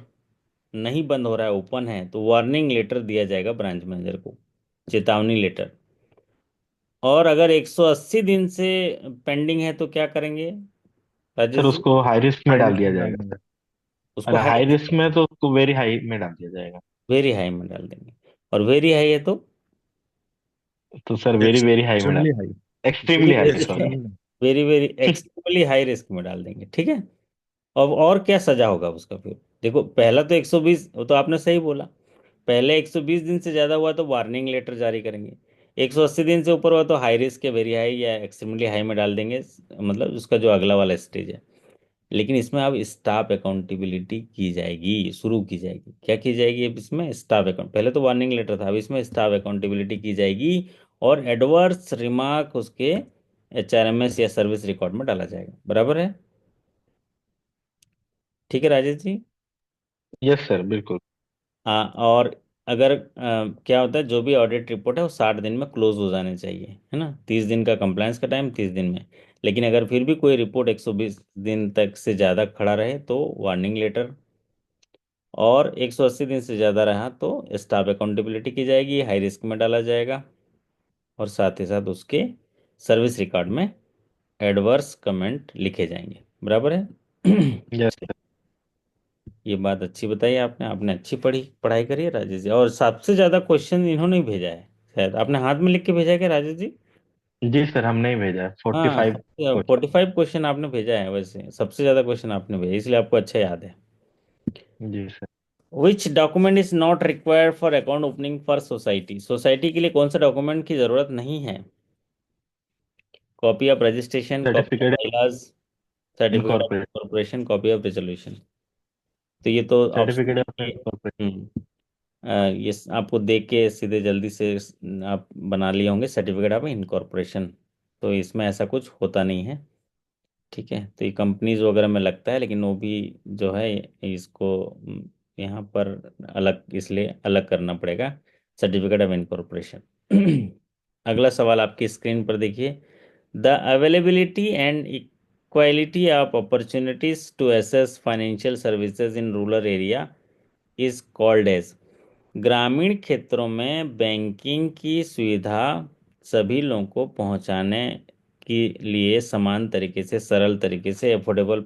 नहीं बंद हो रहा है, ओपन है, तो वार्निंग लेटर दिया जाएगा ब्रांच मैनेजर को, चेतावनी लेटर। और अगर 180 दिन से पेंडिंग है तो क्या करेंगे सर राजेश जी? उसको हाई रिस्क में हाई डाल रिस्क दिया में डाल जाएगा देंगे। सर। उसको अगर हाई, हाई रिस्क में तो उसको वेरी हाई में डाल दिया जाएगा। वेरी हाई में डाल देंगे। और वेरी हाई है तो तो सर वेरी वेरी हाई में डाल, extremely high. Extremely high sorry. Extremely very very extremely high risk में डाल देंगे, ठीक है। और क्या सजा होगा उसका फिर? देखो, पहला तो 120, वो तो आपने सही बोला, पहले 120 दिन से ज्यादा हुआ तो वार्निंग लेटर जारी करेंगे, 180 दिन से ऊपर हुआ तो हाई रिस्क या वेरी हाई या एक्सट्रीमली हाई में डाल देंगे, मतलब उसका जो अगला वाला स्टेज है। लेकिन इसमें अब स्टाफ अकाउंटेबिलिटी की जाएगी, शुरू की जाएगी। क्या की जाएगी अब इसमें? स्टाफ अकाउंट, पहले तो वार्निंग लेटर था, अब इसमें स्टाफ अकाउंटेबिलिटी की जाएगी, और एडवर्स रिमार्क उसके एचआरएमएस या सर्विस रिकॉर्ड में डाला जाएगा, बराबर है? ठीक है राजेश जी? यस सर बिल्कुल। हाँ। और अगर क्या होता है, जो भी ऑडिट रिपोर्ट है वो 60 दिन में क्लोज हो जाने चाहिए, है ना? 30 दिन का कंप्लायंस का टाइम, 30 दिन में। लेकिन अगर फिर भी कोई रिपोर्ट 120 दिन तक से ज़्यादा खड़ा रहे तो वार्निंग लेटर, और 180 दिन से ज़्यादा रहा तो स्टाफ अकाउंटेबिलिटी की जाएगी, हाई रिस्क में डाला जाएगा, और साथ ही साथ उसके सर्विस रिकॉर्ड में एडवर्स कमेंट लिखे जाएंगे, बराबर है? Yes sir. ये बात अच्छी बताई आपने, आपने अच्छी पढ़ाई करी है राजेश जी। और सबसे ज़्यादा क्वेश्चन इन्होंने ही भेजा है, शायद आपने हाथ में लिख के भेजा है क्या राजेश जी? जी सर हमने ही भेजा है हाँ, 45 क्वेश्चन। 45 क्वेश्चन आपने भेजा है, वैसे सबसे ज़्यादा क्वेश्चन आपने भेजा, इसलिए आपको अच्छा याद है। जी sir. Which document is not required for account opening for society? Society के लिए कौन सा डॉक्यूमेंट की जरूरत नहीं है? Copy of registration, copy of certificate bylaws, certificate of incorporate. Corporation, copy of resolution. तो ये तो सर्टिफिकेट ऑप्शन ऑफ है। इनकॉर्पोरेट। ये आपको देख के सीधे जल्दी से आप बना लिए होंगे सर्टिफिकेट ऑफ इनकॉर्पोरेशन। तो इसमें ऐसा कुछ होता नहीं है, ठीक है। तो ये कंपनीज वगैरह में लगता है, लेकिन वो भी जो है इसको यहाँ पर अलग, इसलिए अलग करना पड़ेगा, सर्टिफिकेट ऑफ इनकॉर्पोरेशन। अगला सवाल आपकी स्क्रीन पर देखिए। The availability and equality of opportunities to access financial services in rural area is called as. ग्रामीण क्षेत्रों में बैंकिंग की सुविधा सभी लोगों को पहुंचाने के लिए समान तरीके से, सरल तरीके से, अफोर्डेबल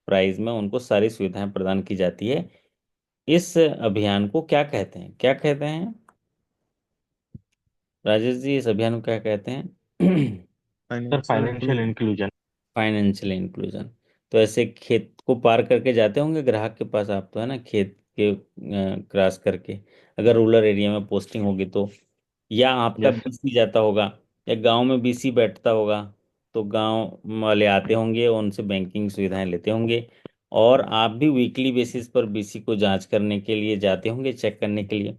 प्राइस में उनको सारी सुविधाएं प्रदान की जाती है। इस अभियान को क्या कहते हैं? क्या कहते हैं राजेश जी, इस अभियान को क्या कहते हैं? Sir financial financial inclusion. Inclusion. Financial inclusion. तो ऐसे खेत को पार करके जाते होंगे ग्राहक के पास आप, तो है ना, खेत के क्रॉस करके, अगर रूरल एरिया में पोस्टिंग होगी तो, या आपका यस सर। बीसी जाता होगा, या गांव में बीसी बैठता होगा, तो गांव वाले आते होंगे, उनसे बैंकिंग सुविधाएं लेते होंगे, और आप भी वीकली बेसिस पर बीसी को जांच करने के लिए जाते होंगे, चेक करने के लिए,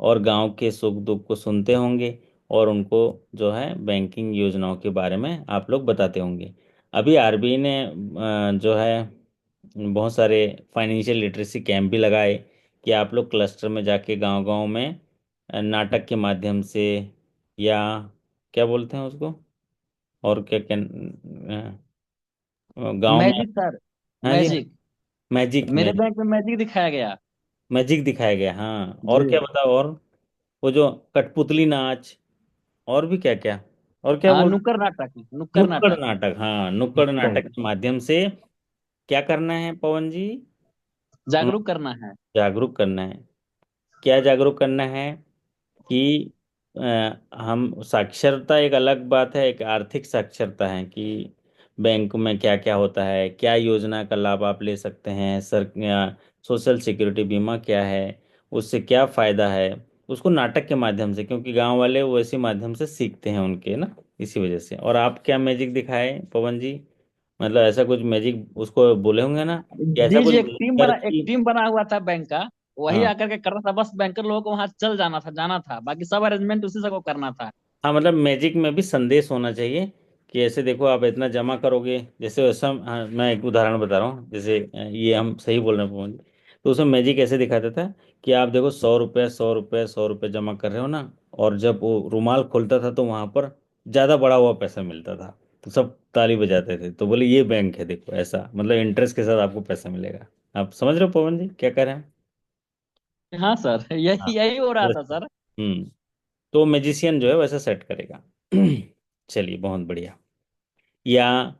और गांव के सुख दुख को सुनते होंगे, और उनको जो है बैंकिंग योजनाओं के बारे में आप लोग बताते होंगे। अभी आरबीआई ने जो है बहुत सारे फाइनेंशियल लिटरेसी कैंप भी लगाए कि आप लोग क्लस्टर में जाके गांव गांव में नाटक के माध्यम से, या क्या बोलते हैं उसको, और क्या क्या गांव में। मैजिक सर, हाँ जी, मैजिक। मैजिक मेरे मैजिक। बैंक में मैजिक दिखाया गया। मैजिक दिखाया गया, हाँ। और क्या जी। बताओ, और वो जो कठपुतली नाच, और भी क्या क्या, और क्या हाँ, बोल। नुक्कड़ नाटक, नुक्कड़ नुक्कड़ नाटक। नाटक, हाँ, नुक्कड़ नाटक के माध्यम से क्या करना है पवन जी? हम जागरूक करना है। जागरूक करना है। क्या जागरूक करना है कि हम साक्षरता एक अलग बात है, एक आर्थिक साक्षरता है कि बैंक में क्या क्या होता है, क्या योजना का लाभ आप ले सकते हैं, सर सोशल सिक्योरिटी बीमा क्या है, उससे क्या फायदा है, उसको नाटक के माध्यम से, क्योंकि गांव वाले वो इसी माध्यम से सीखते हैं उनके ना, इसी वजह से। और आप क्या मैजिक दिखाए पवन जी? मतलब ऐसा कुछ मैजिक उसको बोले होंगे ना, कि ऐसा जी कुछ जी, कर एक कि। टीम बना हुआ था बैंक का। वही हाँ आकर के कर रहा था, बस बैंकर लोगों को वहां चल जाना था, जाना था, बाकी सब अरेंजमेंट उसी से को करना था। हाँ, मतलब मैजिक में भी संदेश होना चाहिए कि ऐसे देखो आप इतना जमा करोगे, जैसे वैसा। हाँ, मैं एक उदाहरण बता रहा हूँ, जैसे ये हम सही बोल रहे हैं पवन जी। तो उसमें मैजिक ऐसे दिखाता था कि आप देखो 100 रुपये 100 रुपये 100 रुपये जमा कर रहे हो ना, और जब वो रुमाल खोलता था तो वहां पर ज्यादा बड़ा हुआ पैसा मिलता था, तो सब ताली बजाते थे। तो बोले ये बैंक है, देखो ऐसा, मतलब इंटरेस्ट के साथ आपको पैसा मिलेगा। आप समझ रहे हो पवन जी क्या कह रहे हैं? हाँ सर, हाँ, यही यही हो रहा था वैसा। सर। तो मैजिशियन जो है वैसा सेट करेगा। चलिए, बहुत बढ़िया। या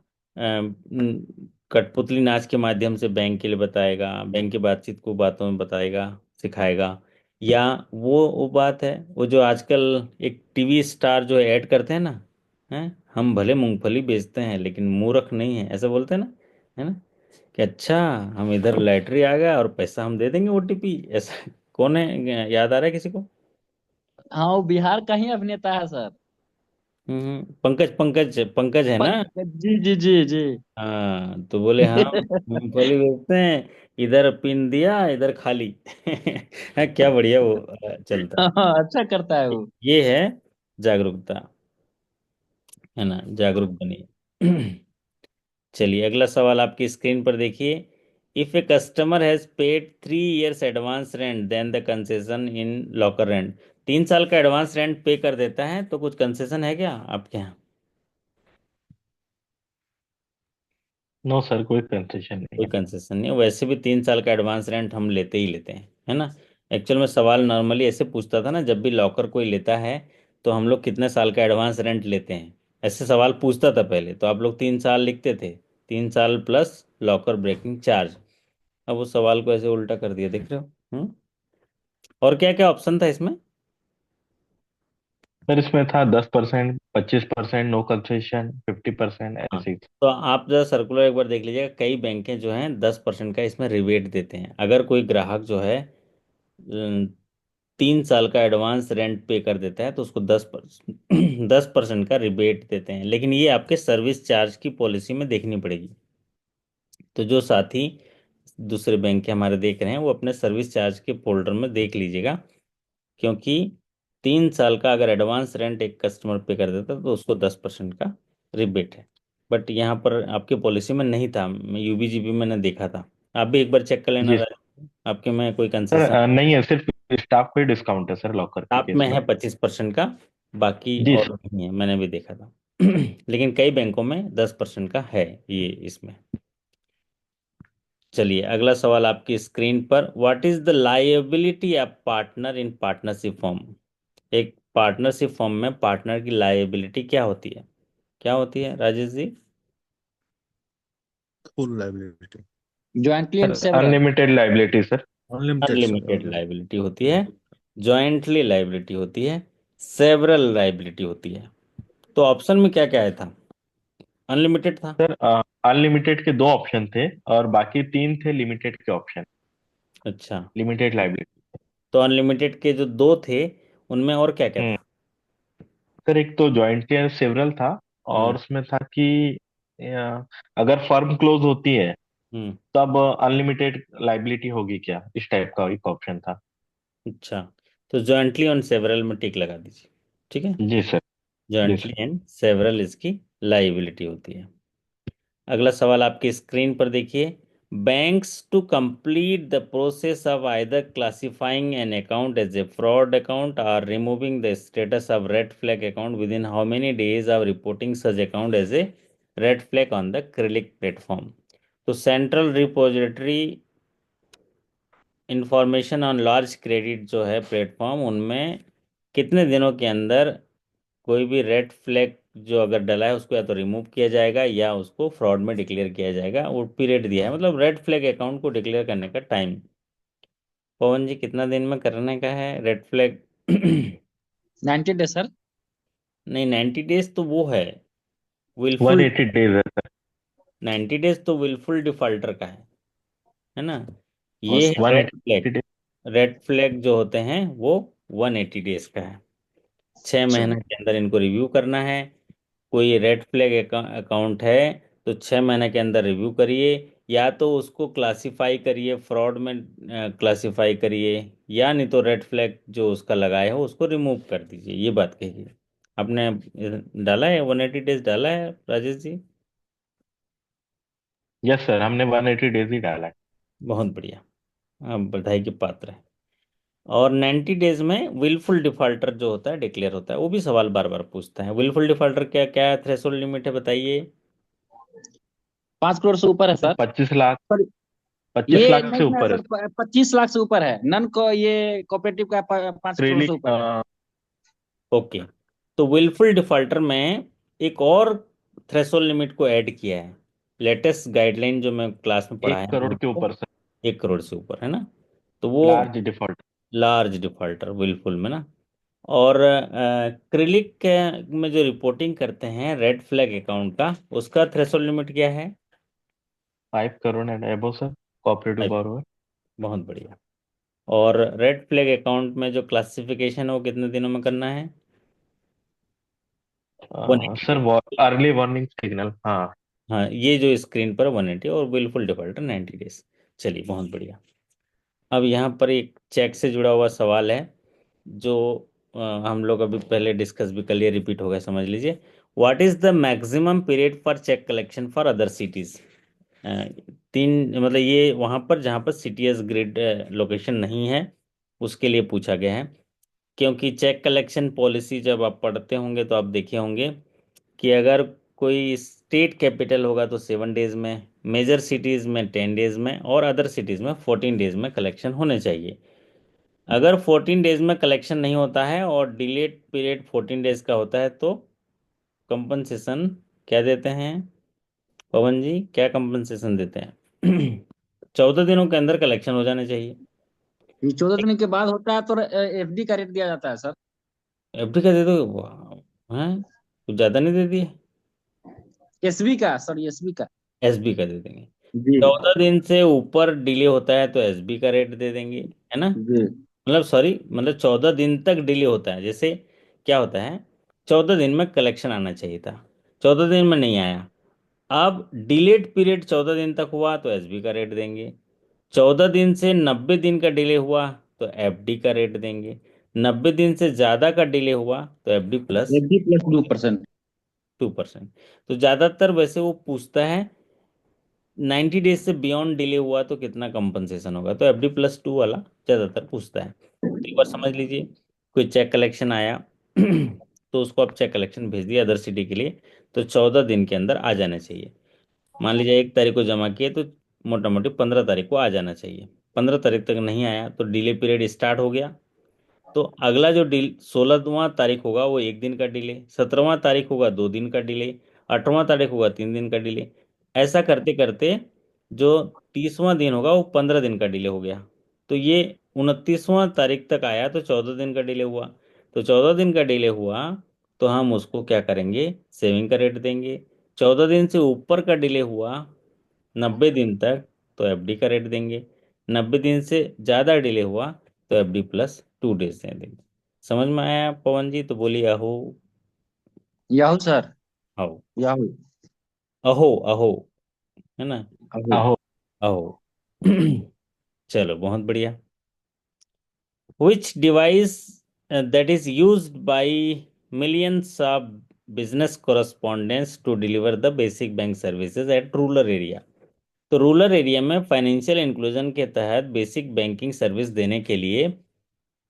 कठपुतली नाच के माध्यम से बैंक के लिए बताएगा, बैंक की बातचीत को बातों में बताएगा, सिखाएगा। या वो बात है, वो जो आजकल एक टीवी स्टार जो ऐड करते हैं ना, हैं, हम भले मूंगफली बेचते हैं लेकिन मूर्ख नहीं है, ऐसा बोलते हैं ना, है ना, कि अच्छा, हम इधर लैटरी आ गया और पैसा हम दे देंगे ओटीपी, ऐसा। कौन है, याद आ रहा है किसी को? हाँ, वो बिहार का ही अभिनेता है सर। पंकज पंकज पंकज है ना। पंकज जी जी जी जी। हाँ, तो बोले हाँ, मूंगफली बेचते हैं, इधर पिन दिया इधर खाली। हाँ, क्या बढ़िया वो चलता है। हाँ, अच्छा करता है वो। ये है जागरूकता, है ना, जागरूक बनिए। चलिए, अगला सवाल आपकी स्क्रीन पर देखिए। If a customer has paid 3 years advance rent then the concession in locker rent. 3 साल का एडवांस रेंट पे कर देता है तो कुछ कंसेशन है क्या आपके यहाँ? नो सर, कोई कंसेशन नहीं कोई है। कंसेशन नहीं है। वैसे भी 3 साल का एडवांस रेंट हम लेते ही लेते हैं, है ना। एक्चुअल में सवाल नॉर्मली ऐसे पूछता था ना, जब भी लॉकर कोई लेता है तो हम लोग कितने साल का एडवांस रेंट लेते हैं, ऐसे सवाल पूछता था पहले। तो आप लोग 3 साल लिखते थे, 3 साल प्लस लॉकर ब्रेकिंग चार्ज। अब उस सवाल को ऐसे उल्टा कर दिया, देख रहे हो। और क्या क्या ऑप्शन था इसमें? सर इसमें था 10%, 25%, नो कंसेशन, 50%, हाँ, ऐसे ही। तो आप जरा सर्कुलर एक बार देख लीजिएगा, कई बैंकें जो हैं 10% का इसमें रिबेट देते हैं। अगर कोई ग्राहक जो है 3 साल का एडवांस रेंट पे कर देता है तो उसको 10% का रिबेट देते हैं। लेकिन ये आपके सर्विस चार्ज की पॉलिसी में देखनी पड़ेगी। तो जो साथी दूसरे बैंक के हमारे देख रहे हैं, वो अपने सर्विस चार्ज के फोल्डर में देख लीजिएगा, क्योंकि 3 साल का अगर एडवांस रेंट एक कस्टमर पे कर देता है तो उसको 10% का रिबेट है। बट यहाँ पर आपके पॉलिसी में नहीं था, मैं यूबीजीबी मैंने देखा था। आप भी एक बार चेक कर लेना जी राजा, आपके में कोई सर, कंसेशन। नहीं है, सिर्फ स्टाफ पे डिस्काउंट है सर लॉकर के आप केस में में। है 25% का, बाकी जी और सर। नहीं है, मैंने भी देखा था। लेकिन कई बैंकों में 10% का है ये इसमें। चलिए, अगला सवाल आपकी स्क्रीन पर। What is the liability of partner in partnership firm? एक पार्टनरशिप फॉर्म में पार्टनर की लायबिलिटी क्या होती है? क्या होती है Rajesh ji? Full liability. Jointly and sir several. Unlimited liability sir. Unlimited sir, unlimited unlimited. Liability होती है, जॉइंटली लायबिलिटी होती है, सेवरल लायबिलिटी होती है। तो ऑप्शन में क्या क्या आया था? अनलिमिटेड था। सर अनलिमिटेड के दो ऑप्शन थे और बाकी तीन थे लिमिटेड के ऑप्शन। अच्छा, लिमिटेड लाइबिलिटी। तो अनलिमिटेड के जो दो थे उनमें और क्या क्या हम्म था? सर एक तो जॉइंटली एंड सेवरल था, हम्म। और उसमें था कि अगर फर्म क्लोज होती है हम्म। तब अनलिमिटेड लाइबिलिटी होगी क्या, इस टाइप का एक ऑप्शन था। अच्छा, तो जॉइंटली ऑन सेवरल में टिक लगा दीजिए। ठीक है, जी सर। जी जॉइंटली सर। एंड सेवरल इसकी लाइबिलिटी होती है। अगला सवाल आपकी स्क्रीन पर देखिए। Banks to complete the process of either classifying an account as a fraud account और removing the status of red flag account within how many days of reporting such account as a red flag on the क्रिलिक platform. तो central repository information on large credit जो है platform, उनमें कितने दिनों के अंदर कोई भी रेड फ्लैग जो अगर डला है उसको या तो रिमूव किया जाएगा या उसको फ्रॉड में डिक्लेयर किया जाएगा। वो पीरियड दिया है, मतलब रेड फ्लैग अकाउंट को डिक्लेयर करने का टाइम। पवन जी, कितना दिन में करने का है रेड फ्लैग? 90 days sir. नहीं, 90 डेज तो वो है वन विलफुल। एटी डेज है सर। 90 डेज तो विलफुल डिफॉल्टर का है ना। और ये है one red flag. Eighty days. Red flag जो होते हैं वो 180 डेज का है। 6 महीने चलो। के अंदर इनको रिव्यू करना है। कोई रेड फ्लैग अकाउंट है तो 6 महीने के अंदर रिव्यू करिए, या तो उसको क्लासिफाई करिए, फ्रॉड में क्लासिफाई करिए, या नहीं तो रेड फ्लैग जो उसका लगाया हो उसको रिमूव कर दीजिए। ये बात कहिए। आपने डाला है 180 डेज डाला है राजेश जी? यस सर, हमने 180 डेज ही डाला है। बहुत बढ़िया, आप बधाई के पात्र हैं। और 90 डेज में विलफुल डिफॉल्टर जो होता है डिक्लेयर होता है। वो भी सवाल बार बार पूछता है, विलफुल डिफॉल्टर क्या क्या थ्रेशोल्ड लिमिट है बताइए। 5 करोड़ से ऊपर है सर सर। 25 लाख। पर पच्चीस ये लाख से नहीं है ऊपर है। सर, 25 लाख से ऊपर है। नन को ये कोऑपरेटिव का 5 करोड़ से क्रेडिट। ऊपर है। ओके, तो विलफुल डिफॉल्टर में एक और थ्रेशोल्ड लिमिट को ऐड किया है। लेटेस्ट गाइडलाइन जो मैं क्लास में एक पढ़ाया हूँ करोड़ के आपको, ऊपर सर। 1 करोड़ से ऊपर है ना। तो वो large default. Large defaulter wilful में ना। और क्रिलिक में जो रिपोर्टिंग करते हैं रेड फ्लैग अकाउंट का, उसका थ्रेशोल्ड लिमिट क्या है? 5 करोड़ एंड एबो सर। कोऑपरेटिव 5। बोरोवर। बहुत बढ़िया। और रेड फ्लैग अकाउंट में जो क्लासिफिकेशन है वो कितने दिनों में करना है? 180 sir days. Early warning signal, हाँ। हाँ, ये जो स्क्रीन पर 180 और विलफुल डिफॉल्टर 90 डेज। चलिए, बहुत बढ़िया। अब यहाँ पर एक चेक से जुड़ा हुआ सवाल है जो हम लोग अभी पहले डिस्कस भी कर लिए, रिपीट हो गया, समझ लीजिए। What is the maximum period for cheque collection for other cities? तीन, मतलब ये वहाँ पर जहाँ पर सीटीएस ग्रिड लोकेशन नहीं है उसके लिए पूछा गया है। क्योंकि चेक कलेक्शन पॉलिसी जब आप पढ़ते होंगे तो आप देखे होंगे कि अगर कोई स्टेट कैपिटल होगा तो 7 डेज में, मेजर सिटीज में 10 डेज में, और अदर सिटीज में 14 डेज में कलेक्शन होने चाहिए। अगर 14 डेज में कलेक्शन नहीं होता है और डिलेड पीरियड 14 डेज का होता है तो कंपनसेशन क्या देते हैं? पवन जी, क्या कंपनसेशन देते हैं? 14 दिनों के अंदर कलेक्शन हो जाने चाहिए। ये 14 दिन के बाद होता है तो एफडी का रेट दिया जाता है सर। एफडी का दे दो, हैं कुछ ज़्यादा नहीं दे दिए? एसबी का सर, एसबी का। एसबी का दे देंगे। जी। 14 दिन से ऊपर डिले होता है तो एसबी का रेट दे देंगे, है ना। जी। मतलब सॉरी, मतलब 14 दिन तक डिले होता है। जैसे क्या होता है, 14 दिन में कलेक्शन आना चाहिए था, 14 दिन में नहीं आया। अब डिलेड पीरियड 14 दिन तक हुआ तो एसबी का रेट देंगे। 14 दिन से 90 दिन का डिले हुआ तो एफडी का रेट देंगे। 90 दिन से ज़्यादा का डिले हुआ तो एफडी प्लस एफडी प्लस 2%। 2%। तो ज़्यादातर वैसे वो पूछता है 90 डेज से बियॉन्ड डिले हुआ तो कितना कंपनसेशन होगा, तो एफडी प्लस 2 वाला ज़्यादातर पूछता है। तो एक बार समझ लीजिए, कोई चेक कलेक्शन आया तो उसको आप चेक कलेक्शन भेज दिया अदर सिटी के लिए, तो 14 दिन के अंदर आ जाना चाहिए। मान लीजिए 1 तारीख को जमा किए तो मोटा मोटी 15 तारीख को आ जाना चाहिए। 15 तारीख तक नहीं आया तो डिले पीरियड स्टार्ट हो गया। तो अगला जो डील 16वां तारीख होगा वो 1 दिन का डिले, 17वां तारीख होगा 2 दिन का डिले, 18वां तारीख होगा 3 दिन का डिले। ऐसा करते करते जो 30वां दिन होगा वो 15 दिन का डिले हो गया। तो ये 29वां तारीख तक आया तो 14 दिन का डिले हुआ। तो 14 दिन का डिले हुआ तो हम उसको क्या करेंगे, सेविंग का रेट देंगे। 14 दिन से ऊपर का डिले हुआ 90 दिन तक तो एफडी का रेट देंगे। 90 दिन से ज़्यादा डिले हुआ तो एफडी प्लस 2 डेज दे देंगे। समझ में आया पवन जी? तो बोलिए अहो। Yahoo sir. आओ। याहू। अहो अहो, है ना। याहू। आहो। अहो। चलो, बहुत बढ़िया। Which device that is used by millions of business correspondents to deliver the basic bank services at rural area। तो रूरल एरिया में फाइनेंशियल इंक्लूजन के तहत बेसिक बैंकिंग सर्विस देने के लिए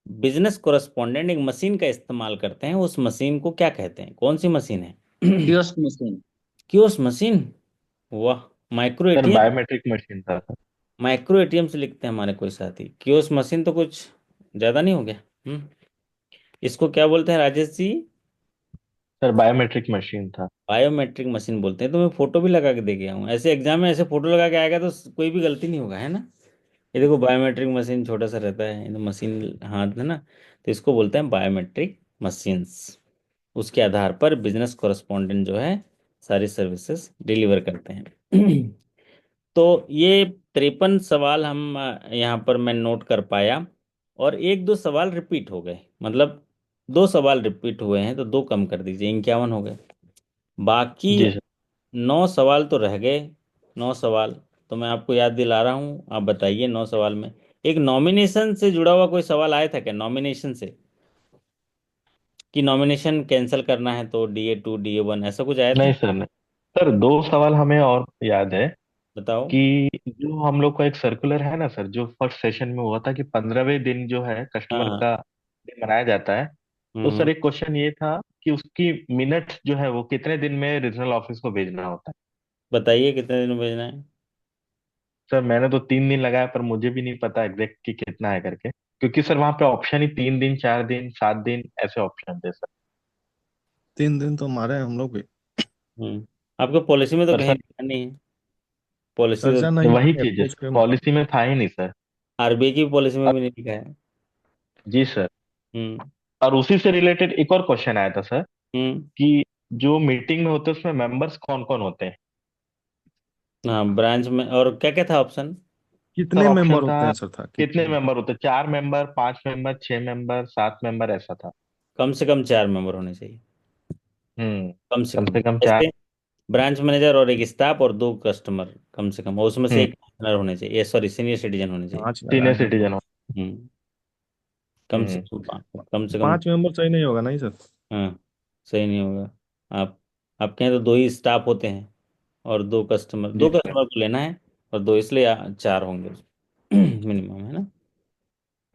बिजनेस कोरस्पॉन्डेंट एक मशीन का इस्तेमाल करते हैं। उस मशीन को क्या कहते हैं? कौन सी मशीन है? Kiosk machine. Kiosk machine. वाह। Micro sir ATM. Biometric machine था सर। माइक्रो एटीएम से लिखते हैं हमारे कोई साथी। कियोस मशीन तो कुछ ज्यादा नहीं हो गया? इसको क्या बोलते हैं Rajesh ji? Sir biometric machine था। बायोमेट्रिक मशीन बोलते हैं। तो मैं फोटो भी लगा के दे गया हूँ। ऐसे एग्जाम में ऐसे फोटो लगा के आएगा तो कोई भी गलती नहीं होगा, है ना। ये देखो बायोमेट्रिक मशीन छोटा सा रहता है, ये तो मशीन हाथ में ना, तो इसको बोलते हैं बायोमेट्रिक मशीन्स। उसके आधार पर बिजनेस कॉरेस्पॉन्डेंट जो है सारी सर्विसेज डिलीवर करते हैं। तो ये 53 सवाल हम यहाँ पर मैं नोट कर पाया। और एक दो सवाल रिपीट हो गए, मतलब दो सवाल रिपीट हुए हैं तो दो कम कर दीजिए, 51 हो गए। बाकी जी सर। 9 सवाल तो रह गए। 9 सवाल तो मैं आपको याद दिला रहा हूँ, आप बताइए। 9 सवाल में एक नॉमिनेशन से जुड़ा हुआ कोई सवाल आया था क्या? नॉमिनेशन से, कि नॉमिनेशन कैंसिल करना है तो DA2 DA1 ऐसा कुछ आया नहीं था? सर, नहीं। सर दो सवाल हमें और याद है बताओ। कि जो हम लोग का एक सर्कुलर है ना सर, जो फर्स्ट सेशन में हुआ था कि 15वें दिन जो है हाँ कस्टमर हाँ। का दिन मनाया जाता है। तो हम्म। सर एक क्वेश्चन ये था कि उसकी मिनट्स जो है वो कितने दिन में रीजनल ऑफिस को भेजना होता है। बताइए कितने दिन में भेजना है? सर मैंने तो 3 दिन लगाया, पर मुझे भी नहीं पता एग्जैक्ट कि कितना है करके, क्योंकि सर वहां पे ऑप्शन ही 3 दिन, 4 दिन, 7 दिन ऐसे ऑप्शन थे सर। 3 दिन तो मारे हम लोग भी। आपके पॉलिसी में तो पर कहीं सर लिखा नहीं है। पॉलिसी कर्जा तो नहीं वही मांगे चीज है पूछ सर, के मांगे। पॉलिसी में था ही नहीं सर। RBI की पॉलिसी में अब भी नहीं लिखा है। जी सर। हम्म। और उसी से रिलेटेड एक और क्वेश्चन आया था सर हम्म। कि जो मीटिंग में होते हैं उसमें मेंबर्स कौन कौन होते हैं। हाँ, ब्रांच में। और क्या क्या था ऑप्शन? सर कितने ऑप्शन मेंबर था होते हैं सर, था कितने कितने? मेंबर होते हैं, 4 मेंबर, 5 मेंबर, 6 मेंबर, 7 मेंबर, ऐसा था। कम से कम 4 मेंबर होने चाहिए। हम्म। कम से कम कम से कम चार। ऐसे ब्रांच मैनेजर और एक स्टाफ और दो कस्टमर कम से कम, और उसमें से हम्म। एक पेंशनर होने चाहिए, सॉरी सीनियर सिटीजन होने चाहिए। 5 लगाए सीनियर हम सिटीजन लोग। हो। हम्म। कम से हम्म। कम कम से कम। 5 मेंबर सही नहीं होगा, नहीं सर? हाँ, सही नहीं होगा। आप आपके यहाँ तो दो ही स्टाफ होते हैं और दो कस्टमर, जी दो सर। कस्टमर को लेना है और दो, इसलिए 4 होंगे मिनिमम, है ना।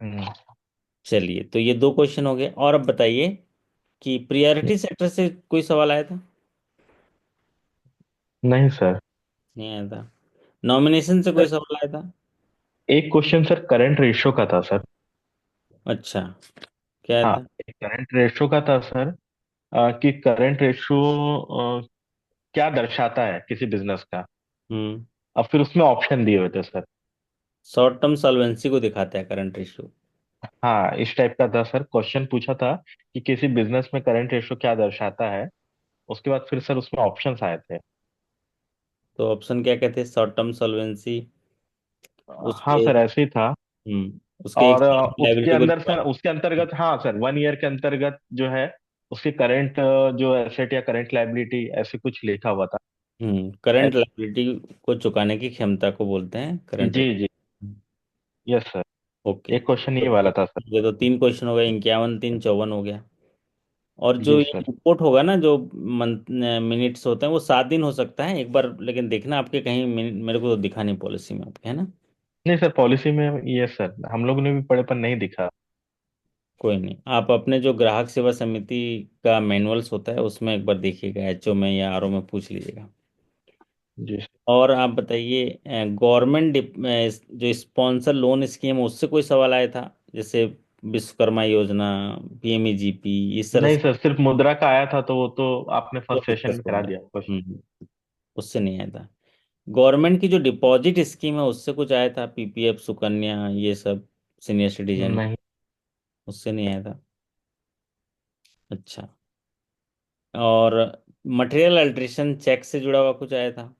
हम्म। चलिए, तो ये दो क्वेश्चन हो गए। और अब बताइए कि प्रियोरिटी सेक्टर से कोई सवाल आया था? नहीं सर। नहीं आया था। नॉमिनेशन से कोई सर सवाल आया था? एक क्वेश्चन सर करंट रेशो का था सर। अच्छा, क्या आया हाँ, था? एक करंट रेशो का था सर। कि करंट रेशो क्या दर्शाता है किसी बिजनेस का। हम्म। अब फिर उसमें ऑप्शन दिए हुए थे सर। शॉर्ट टर्म सॉल्वेंसी को दिखाता है करंट रेशियो। हाँ, इस टाइप का था सर, क्वेश्चन पूछा था कि किसी बिजनेस में करंट रेशो क्या दर्शाता है। उसके बाद फिर सर उसमें ऑप्शंस आए थे। तो ऑप्शन क्या कहते हैं? शॉर्ट टर्म सॉल्वेंसी, हाँ उसके सर, ऐसे ही था। उसके एक और उसके लाइबिलिटी को अंदर सर, दिखा। उसके अंतर्गत, हाँ सर, 1 ईयर के अंतर्गत जो है उसके करंट जो एसेट या करंट लाइबिलिटी ऐसे कुछ लिखा हुआ था। करंट ऐस- लाइबिलिटी को चुकाने की क्षमता को बोलते हैं करंट जी जी। रेशियो। Yes sir. ओके। एक क्वेश्चन तो ये वाला था सर। ये तो 3 क्वेश्चन हो गए, 51 3 54 हो गया। और जो जी ये सर। रिपोर्ट होगा ना, जो मंथ मिनट्स होते हैं, वो 7 दिन हो सकता है एक बार, लेकिन देखना आपके कहीं मेरे को तो दिखा नहीं पॉलिसी में आपके, है ना। नहीं सर, पॉलिसी में ये सर हम लोग ने भी पढ़े पर नहीं दिखा। कोई नहीं, आप अपने जो ग्राहक सेवा समिति का मैनुअल्स होता है उसमें एक बार देखिएगा, HO में या RO में पूछ लीजिएगा। जी सर। और आप बताइए, गवर्नमेंट जो स्पॉन्सर लोन स्कीम है उससे कोई सवाल आया था? जैसे विश्वकर्मा योजना, PMEGP, इस तरह नहीं से सर, सिर्फ मुद्रा का आया था, तो वो तो आपने तो फर्स्ट सेशन डिस्कस में हो करा गया। दिया क्वेश्चन। उससे नहीं आया था। गवर्नमेंट की जो डिपॉजिट स्कीम है उससे कुछ आया था? PPF, सुकन्या, ये सब, सीनियर सिटीजन, नहीं। उससे नहीं आया था। अच्छा। और मटेरियल अल्ट्रेशन चेक से जुड़ा हुआ कुछ आया था?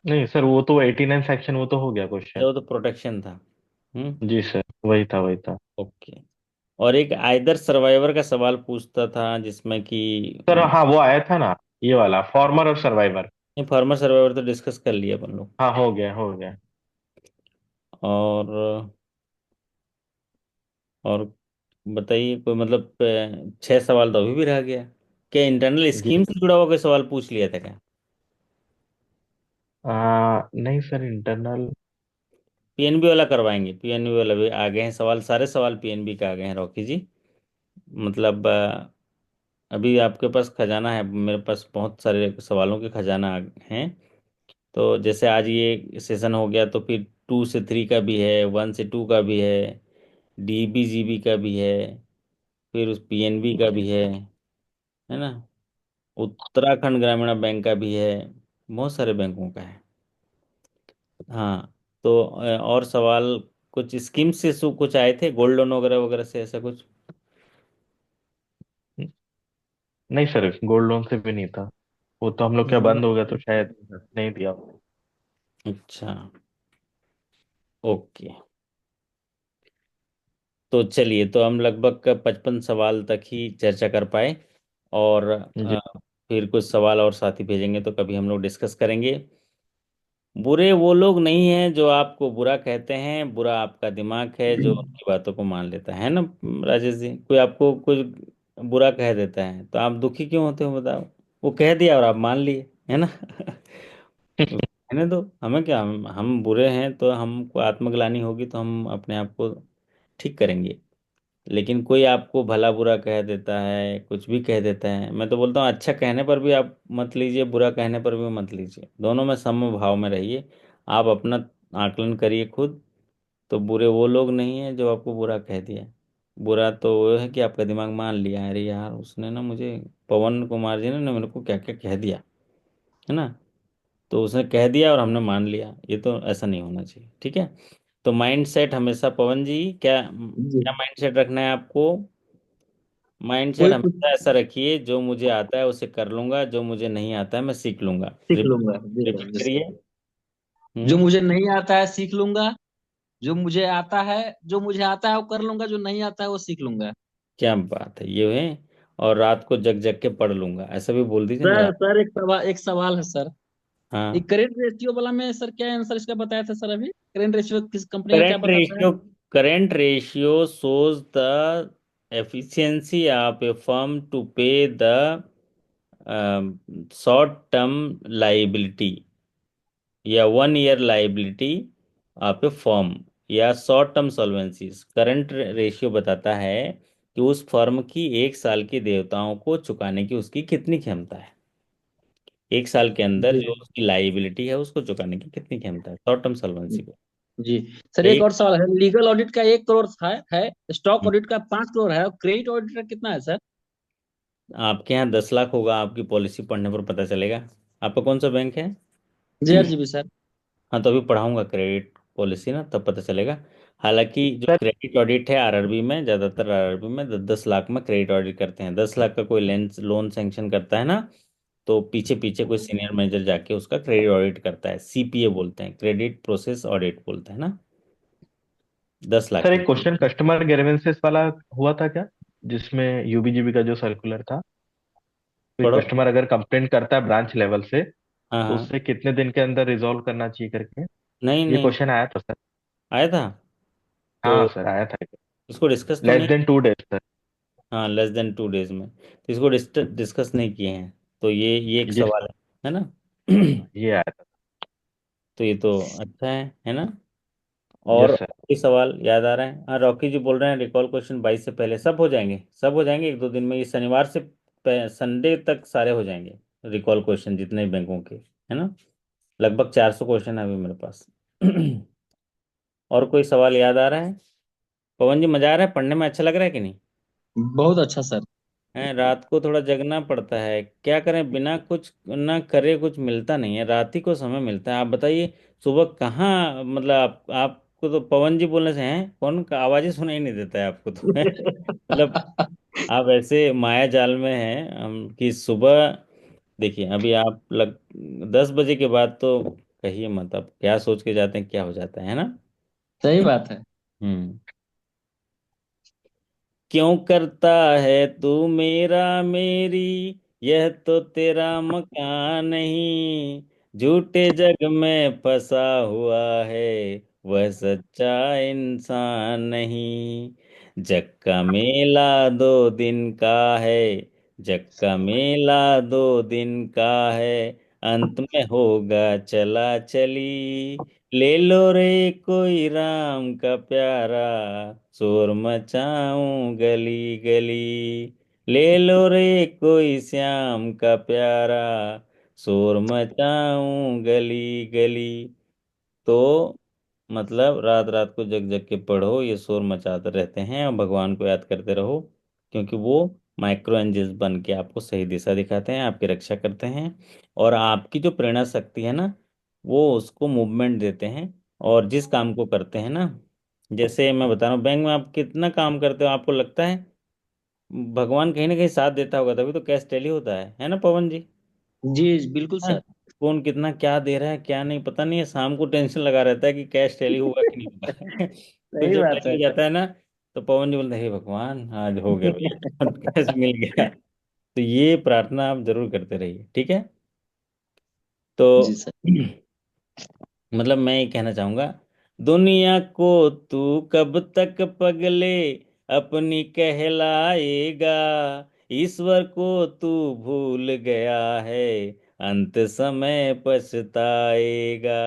नहीं सर, वो तो 89 सेक्शन वो तो हो गया क्वेश्चन। वो तो प्रोटेक्शन था। जी सर, वही था वही था। ओके। और एक आइदर सर्वाइवर का सवाल पूछता था जिसमें कि सर हाँ, वो आया था ना, ये वाला फॉर्मर और सर्वाइवर। फार्मर सर्वाइवर तो डिस्कस कर लिया अपन लोग। हाँ, हो गया हो गया। और और बताइए कोई, मतलब 6 सवाल तो अभी भी रह गया। क्या इंटरनल जी। स्कीम से जुड़ा हुआ कोई सवाल पूछ लिया था क्या? नहीं सर, इंटरनल। पीएनबी वाला करवाएंगे, पीएनबी वाला भी आ गए हैं सवाल, सारे सवाल पीएनबी के आ गए हैं रॉकी जी। मतलब अभी आपके पास खजाना है, मेरे पास बहुत सारे सवालों के खजाना हैं। तो जैसे आज ये सेशन हो गया, तो फिर 2 से 3 का भी है, 1 से 2 का भी है, डीबीजीबी का भी है, फिर उस पीएनबी का भी है ना, उत्तराखंड ग्रामीण बैंक का भी है, बहुत सारे बैंकों का है। हाँ। तो और सवाल कुछ स्कीम से कुछ आए थे, गोल्ड लोन वगैरह वगैरह से, ऐसा कुछ? नहीं सर, गोल्ड लोन से भी नहीं था। वो तो हम लोग क्या बंद हो गया तो शायद नहीं दिया। अच्छा। ओके। तो चलिए, तो हम लगभग 55 सवाल तक ही चर्चा कर पाए। और जी। फिर कुछ सवाल और साथी भेजेंगे तो कभी हम लोग डिस्कस करेंगे। बुरे वो लोग नहीं हैं जो आपको बुरा कहते हैं, बुरा आपका दिमाग है जो उनकी बातों को मान लेता है ना। राजेश जी, कोई आपको कुछ बुरा कह देता है तो आप दुखी क्यों होते हो बताओ? वो कह दिया और आप मान लिए, है ना। कहने दो, हमें क्या, हम बुरे हैं तो हमको आत्मग्लानि होगी तो हम अपने आप को ठीक करेंगे। लेकिन कोई आपको भला बुरा कह देता है, कुछ भी कह देता है, मैं तो बोलता हूँ अच्छा कहने पर भी आप मत लीजिए, बुरा कहने पर भी मत लीजिए, दोनों में सम भाव में रहिए। आप अपना आकलन करिए खुद। तो बुरे वो लोग नहीं हैं जो आपको बुरा कह दिया। बुरा तो वो है कि आपका दिमाग मान लिया, अरे यार उसने ना मुझे, पवन कुमार जी ने ना मेरे को क्या क्या कह दिया, है ना। तो उसने कह दिया और हमने मान लिया, ये तो ऐसा नहीं होना चाहिए, ठीक है। तो माइंड सेट हमेशा, पवन जी क्या जी। क्या माइंड सेट रखना है आपको? माइंडसेट कोई कुछ हमेशा ऐसा रखिए, जो मुझे आता है उसे कर लूंगा, जो मुझे नहीं आता है मैं सीख लूंगा। सीख रिपीट लूंगा। जी सर, रिपीट जी करिए। सर। जो हम्म। मुझे नहीं आता है सीख लूंगा। जो मुझे आता है, जो मुझे आता है वो कर लूंगा, जो नहीं आता है वो सीख लूंगा। क्या बात है ये है। और रात को जग जग के पढ़ लूंगा, ऐसा भी बोल दीजिए ना सर रात। सर एक सवाल है सर। ये हाँ। करेंट रेशियो वाला में सर क्या आंसर इसका बताया था सर अभी? करेंट रेशियो किस कंपनी का क्या करेंट बताता है? Ratio, current ratio shows the efficiency of a firm to pay the short term liability या 1 year liability of A firm, या शॉर्ट टर्म सॉल्वेंसीज। करंट रेशियो बताता है कि उस फर्म की 1 साल की देयताओं को चुकाने की उसकी कितनी क्षमता है। 1 साल के अंदर जी। जो उसकी लाइबिलिटी है उसको चुकाने की कितनी क्षमता है, शॉर्ट टर्म सॉल्वेंसी को। जी सर, एक एक, और सवाल है। लीगल ऑडिट का 1 करोड़ है। स्टॉक ऑडिट का 5 करोड़ है, और क्रेडिट ऑडिट का कितना है सर? आपके यहाँ 10 लाख होगा, आपकी पॉलिसी पढ़ने पर पता चलेगा। आपका कौन सा बैंक है? JRGB sir. हाँ, तो अभी पढ़ाऊंगा क्रेडिट पॉलिसी ना, तब पता चलेगा। हालांकि जो सर। क्रेडिट ऑडिट है आरआरबी में, ज़्यादातर आरआरबी में 10 10 लाख में क्रेडिट ऑडिट करते हैं। 10 लाख का कोई लेंस लोन सैंक्शन करता है ना, तो पीछे पीछे कोई सीनियर मैनेजर जाके उसका क्रेडिट ऑडिट करता है, सीपीए बोलते हैं, क्रेडिट प्रोसेस ऑडिट बोलते हैं ना। 10 लाख सर, की। एक क्वेश्चन कस्टमर ग्रीवेंसेस वाला हुआ था क्या, जिसमें यूबीजीबी का जो सर्कुलर था? कोई पढ़ो। कस्टमर अगर कंप्लेंट करता है ब्रांच लेवल से, हाँ तो हाँ। उससे कितने दिन के अंदर रिजॉल्व करना चाहिए करके नहीं ये नहीं, क्वेश्चन आया था सर। आया था। तो हाँ सर, आया था। इसको डिस्कस तो लेस नहीं। Then 2 days sir. हाँ, लेस देन 2 डेज में, तो इसको डिस्कस नहीं किए हैं। तो ये एक जी सवाल सर। है ना। ये आया था। तो ये तो अच्छा है ना। और यस सर। कोई सवाल याद आ रहा है? हाँ, रॉकी जी बोल रहे हैं रिकॉल क्वेश्चन 22 से पहले सब हो जाएंगे, सब हो जाएंगे 1 2 दिन में, ये शनिवार से संडे तक सारे हो जाएंगे रिकॉल क्वेश्चन, जितने भी बैंकों के, है ना। लगभग 400 क्वेश्चन है अभी मेरे पास। और कोई सवाल याद आ रहा है? पवन जी, मजा आ रहा है पढ़ने में, अच्छा लग रहा है कि नहीं? बहुत अच्छा सर। है, रात को थोड़ा जगना पड़ता है, क्या करें, बिना कुछ ना करे कुछ मिलता नहीं है, रात ही को समय मिलता है। आप बताइए, सुबह कहाँ, मतलब आपको तो पवन जी बोलने से हैं कौन का आवाज ही सुनाई नहीं देता है आपको तो। मतलब आप ऐसे माया जाल में हैं हम कि सुबह, देखिए अभी आप 10 बजे के बाद तो कहिए मत, अब क्या सोच के जाते हैं क्या हो जाता है ना। सही बात है। हम्म। क्यों करता है तू मेरा मेरी, यह तो तेरा मकान नहीं, झूठे जग में फंसा हुआ है, वह सच्चा इंसान नहीं। जग का मेला 2 दिन का है, जग का मेला 2 दिन का है, अंत में होगा चला चली। ले लो रे कोई राम का प्यारा, शोर मचाऊं गली गली। ले लो रे कोई श्याम का प्यारा, शोर मचाऊं गली गली। तो मतलब रात रात को जग जग के पढ़ो, ये शोर मचाते रहते हैं, और भगवान को याद करते रहो, क्योंकि वो माइक्रो एंजल्स बन के आपको सही दिशा दिखाते हैं, आपकी रक्षा करते हैं, और आपकी जो प्रेरणा शक्ति है ना, वो उसको मूवमेंट देते हैं। और जिस काम को करते हैं ना, जैसे मैं बता रहा हूँ, बैंक में आप कितना काम करते हो, आपको लगता है भगवान कहीं ना कहीं साथ देता होगा, तभी तो कैश टैली होता है ना पवन जी? जी बिल्कुल हाँ, सर। कौन कितना क्या दे रहा है क्या नहीं पता नहीं है, शाम को टेंशन लगा रहता है कि कैश टैली हुआ कि नहीं हुआ। तो सही जब बात टैली है हो जाता है ना, तो पवन जी बोलते हैं, हे भगवान आज हो गया भैया, कैश मिल गया। तो ये प्रार्थना आप जरूर करते रहिए, ठीक है? जी तो सर। मतलब मैं ये कहना चाहूंगा, दुनिया को तू कब तक पगले अपनी कहलाएगा, ईश्वर को तू भूल गया है, अंत समय पछताएगा।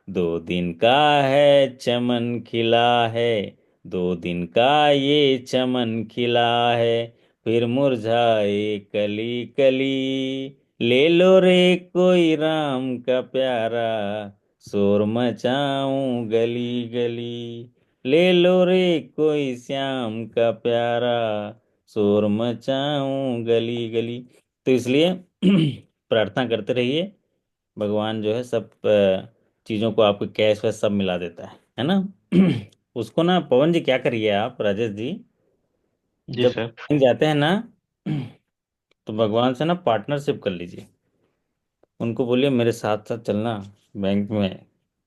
2 दिन का है चमन खिला है, 2 दिन का ये चमन खिला है, फिर मुरझाए कली कली। ले लो रे कोई राम का प्यारा, शोर मचाऊं गली गली। ले लो रे कोई श्याम का प्यारा, शोर मचाऊं गली गली। तो इसलिए प्रार्थना करते रहिए, भगवान जो है सब चीज़ों को आपको कैश वैश सब मिला देता है ना? उसको ना पवन जी क्या करिए आप, राजेश जी, जी जब सर। बैंक जाते हैं ना, तो भगवान से ना पार्टनरशिप कर लीजिए। उनको बोलिए मेरे साथ साथ चलना बैंक में,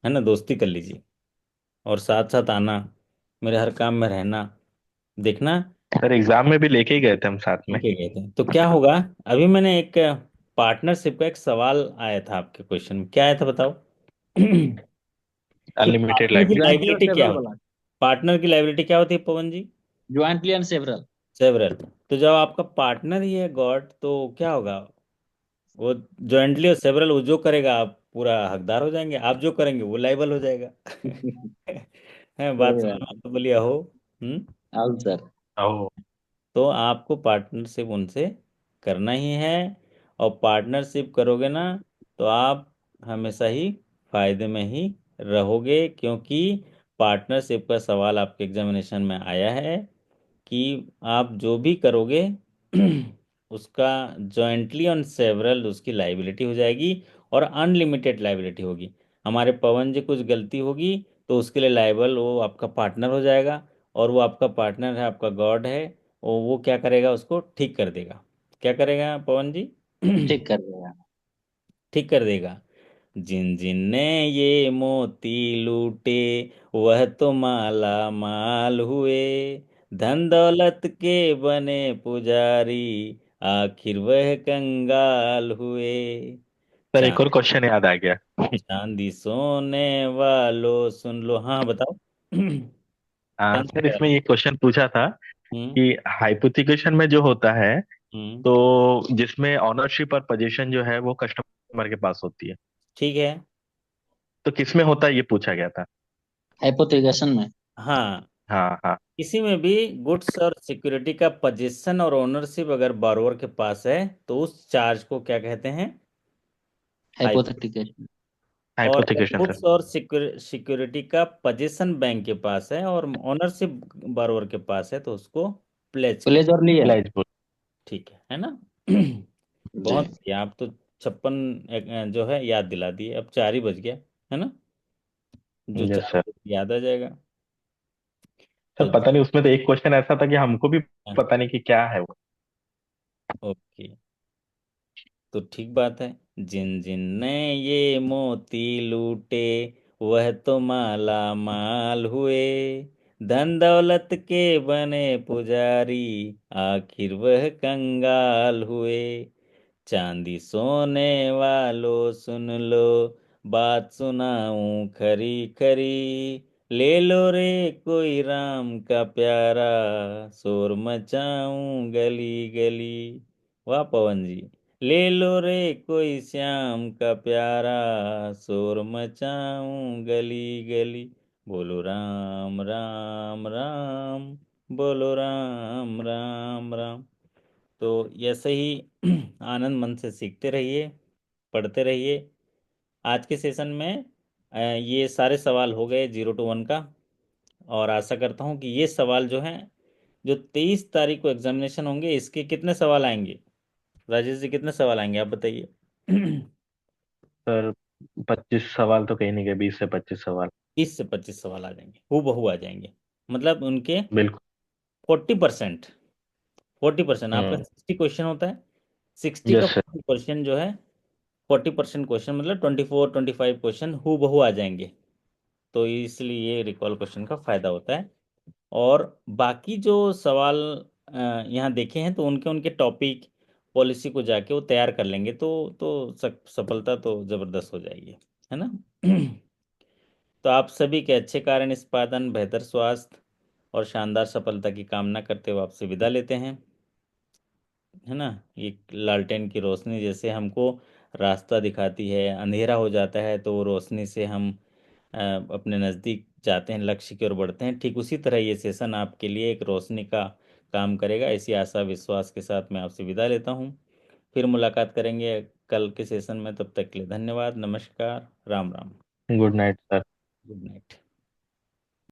है ना, दोस्ती कर लीजिए, और साथ साथ आना, मेरे हर काम में रहना, देखना। सर एग्जाम में भी लेके ही गए थे हम साथ में। ठीक है, गए थे तो क्या होगा? अभी मैंने एक पार्टनरशिप का एक सवाल आया था आपके क्वेश्चन में, क्या आया था बताओ? कि अनलिमिटेड पार्टनर की लाइबिलिटी। ज्वाइंटली और लाइबिलिटी क्या सेवरल होती वाला। है? पार्टनर की लाइबिलिटी क्या होती है Pawan ji? Jointly and several. Several. तो जब आपका पार्टनर ही है गॉड, तो क्या होगा? वो जॉइंटली और सेवरल, वो जो करेगा आप पूरा हकदार हो जाएंगे, आप जो करेंगे वो लाइबल हो जाएगा। है बात सही समझ बात। में तो बोलिए हो। हम्म। आओ सर। ओ। तो आपको पार्टनरशिप उनसे करना ही है, और पार्टनरशिप करोगे ना, तो आप हमेशा ही फायदे में ही रहोगे, क्योंकि पार्टनरशिप का सवाल आपके एग्जामिनेशन में आया है कि आप जो भी करोगे उसका जॉइंटली ऑन सेवरल उसकी लाइबिलिटी हो जाएगी, और अनलिमिटेड लाइबिलिटी होगी। हमारे पवन जी कुछ गलती होगी, तो उसके लिए लाइबल वो आपका पार्टनर हो जाएगा, और वो आपका पार्टनर है, आपका गॉड है, वो क्या करेगा, उसको ठीक कर देगा। क्या करेगा पवन जी? ठीक कर देगा। ठीक कर देगा। जिन जिन ने ये मोती लूटे, वह तो माला माल हुए, धन दौलत के बने पुजारी, आखिर वह कंगाल हुए। सर एक और चांद क्वेश्चन याद आ गया। चांदी सोने वालों सुन लो, हाँ बताओ। हाँ कौन सा सर सवाल? इसमें ये क्वेश्चन पूछा था हम्म। कि हाइपोथिकेशन में जो होता है, हम्म। तो जिसमें ऑनरशिप और पोजीशन जो है वो कस्टमर के पास होती है, ठीक है। तो किसमें होता है ये पूछा गया था। हाइपोथिकेशन में। हाँ, हाँ हाँ। इसी में भी गुड्स और सिक्योरिटी का पोजीशन और ओनरशिप अगर बारोवर के पास है, तो उस चार्ज को क्या कहते हैं? हाइपो। हाइपोथिकेशन। और हाइपोथिकेशन सर। गुड्स और सिक्योरिटी का पोजीशन बैंक के पास है, और ओनरशिप बारोवर के पास है, तो उसको प्लेज प्लेज कहते और लिया। एलिजिबल। हैं। ठीक है ना? जी। बहुत बढ़िया, आप तो 56 जो है याद दिला दिए, अब 4 ही बज गया, है ना? जो यस चार सर। याद आ जाएगा। सर तो पता नहीं उसमें तो एक क्वेश्चन ऐसा था कि हमको भी हाँ, पता नहीं कि क्या है वो। ओके, तो ठीक बात है। जिन जिन ने ये मोती लूटे, वह तो माला माल हुए, धन दौलत के बने पुजारी, आखिर वह कंगाल हुए। चांदी सोने वालों सुन लो, बात सुनाऊं खरी खरी, ले लो रे कोई राम का प्यारा, शोर मचाऊं गली गली। वाह पवन जी। ले लो रे कोई श्याम का प्यारा, शोर मचाऊं गली गली। बोलो राम राम राम, बोलो राम राम राम। तो ऐसे ही आनंद मन से सीखते रहिए, पढ़ते रहिए। आज के सेशन में ये सारे सवाल हो गए 0 to 1 का। और आशा करता हूँ कि ये सवाल जो हैं, जो 23 तारीख को एग्जामिनेशन होंगे, इसके कितने सवाल आएंगे? राजेश जी, कितने सवाल आएंगे आप बताइए? सर 25 सवाल तो कहीं नहीं गए, 20 से 25 सवाल। 20 से 25 सवाल आ जाएंगे, हूबहू आ जाएंगे। मतलब उनके बिल्कुल। 40%। 40%, आपका हम्म। 60 क्वेश्चन होता है। 60 का यस सर। 40% जो है, 40% क्वेश्चन मतलब 24 25 क्वेश्चन हूबहू आ जाएंगे। तो इसलिए ये रिकॉल क्वेश्चन का फायदा होता है। और बाकी जो सवाल यहाँ देखे हैं, तो उनके उनके टॉपिक, पॉलिसी को जाके वो तैयार कर लेंगे, तो सफलता तो जबरदस्त हो जाएगी, है ना? तो आप सभी के अच्छे कार्य निष्पादन, बेहतर स्वास्थ्य और शानदार सफलता की कामना करते हुए आपसे विदा लेते हैं, है ना? ये लालटेन की रोशनी जैसे हमको रास्ता दिखाती है, अंधेरा हो जाता है तो वो रोशनी से हम अपने नज़दीक जाते हैं, लक्ष्य की ओर बढ़ते हैं, ठीक उसी तरह ये सेशन आपके लिए एक रोशनी का काम करेगा। इसी आशा विश्वास के साथ मैं आपसे विदा लेता हूँ। फिर मुलाकात करेंगे कल के सेशन में। तब तक के लिए धन्यवाद, नमस्कार, Ram Ram. Good night sir. Good night.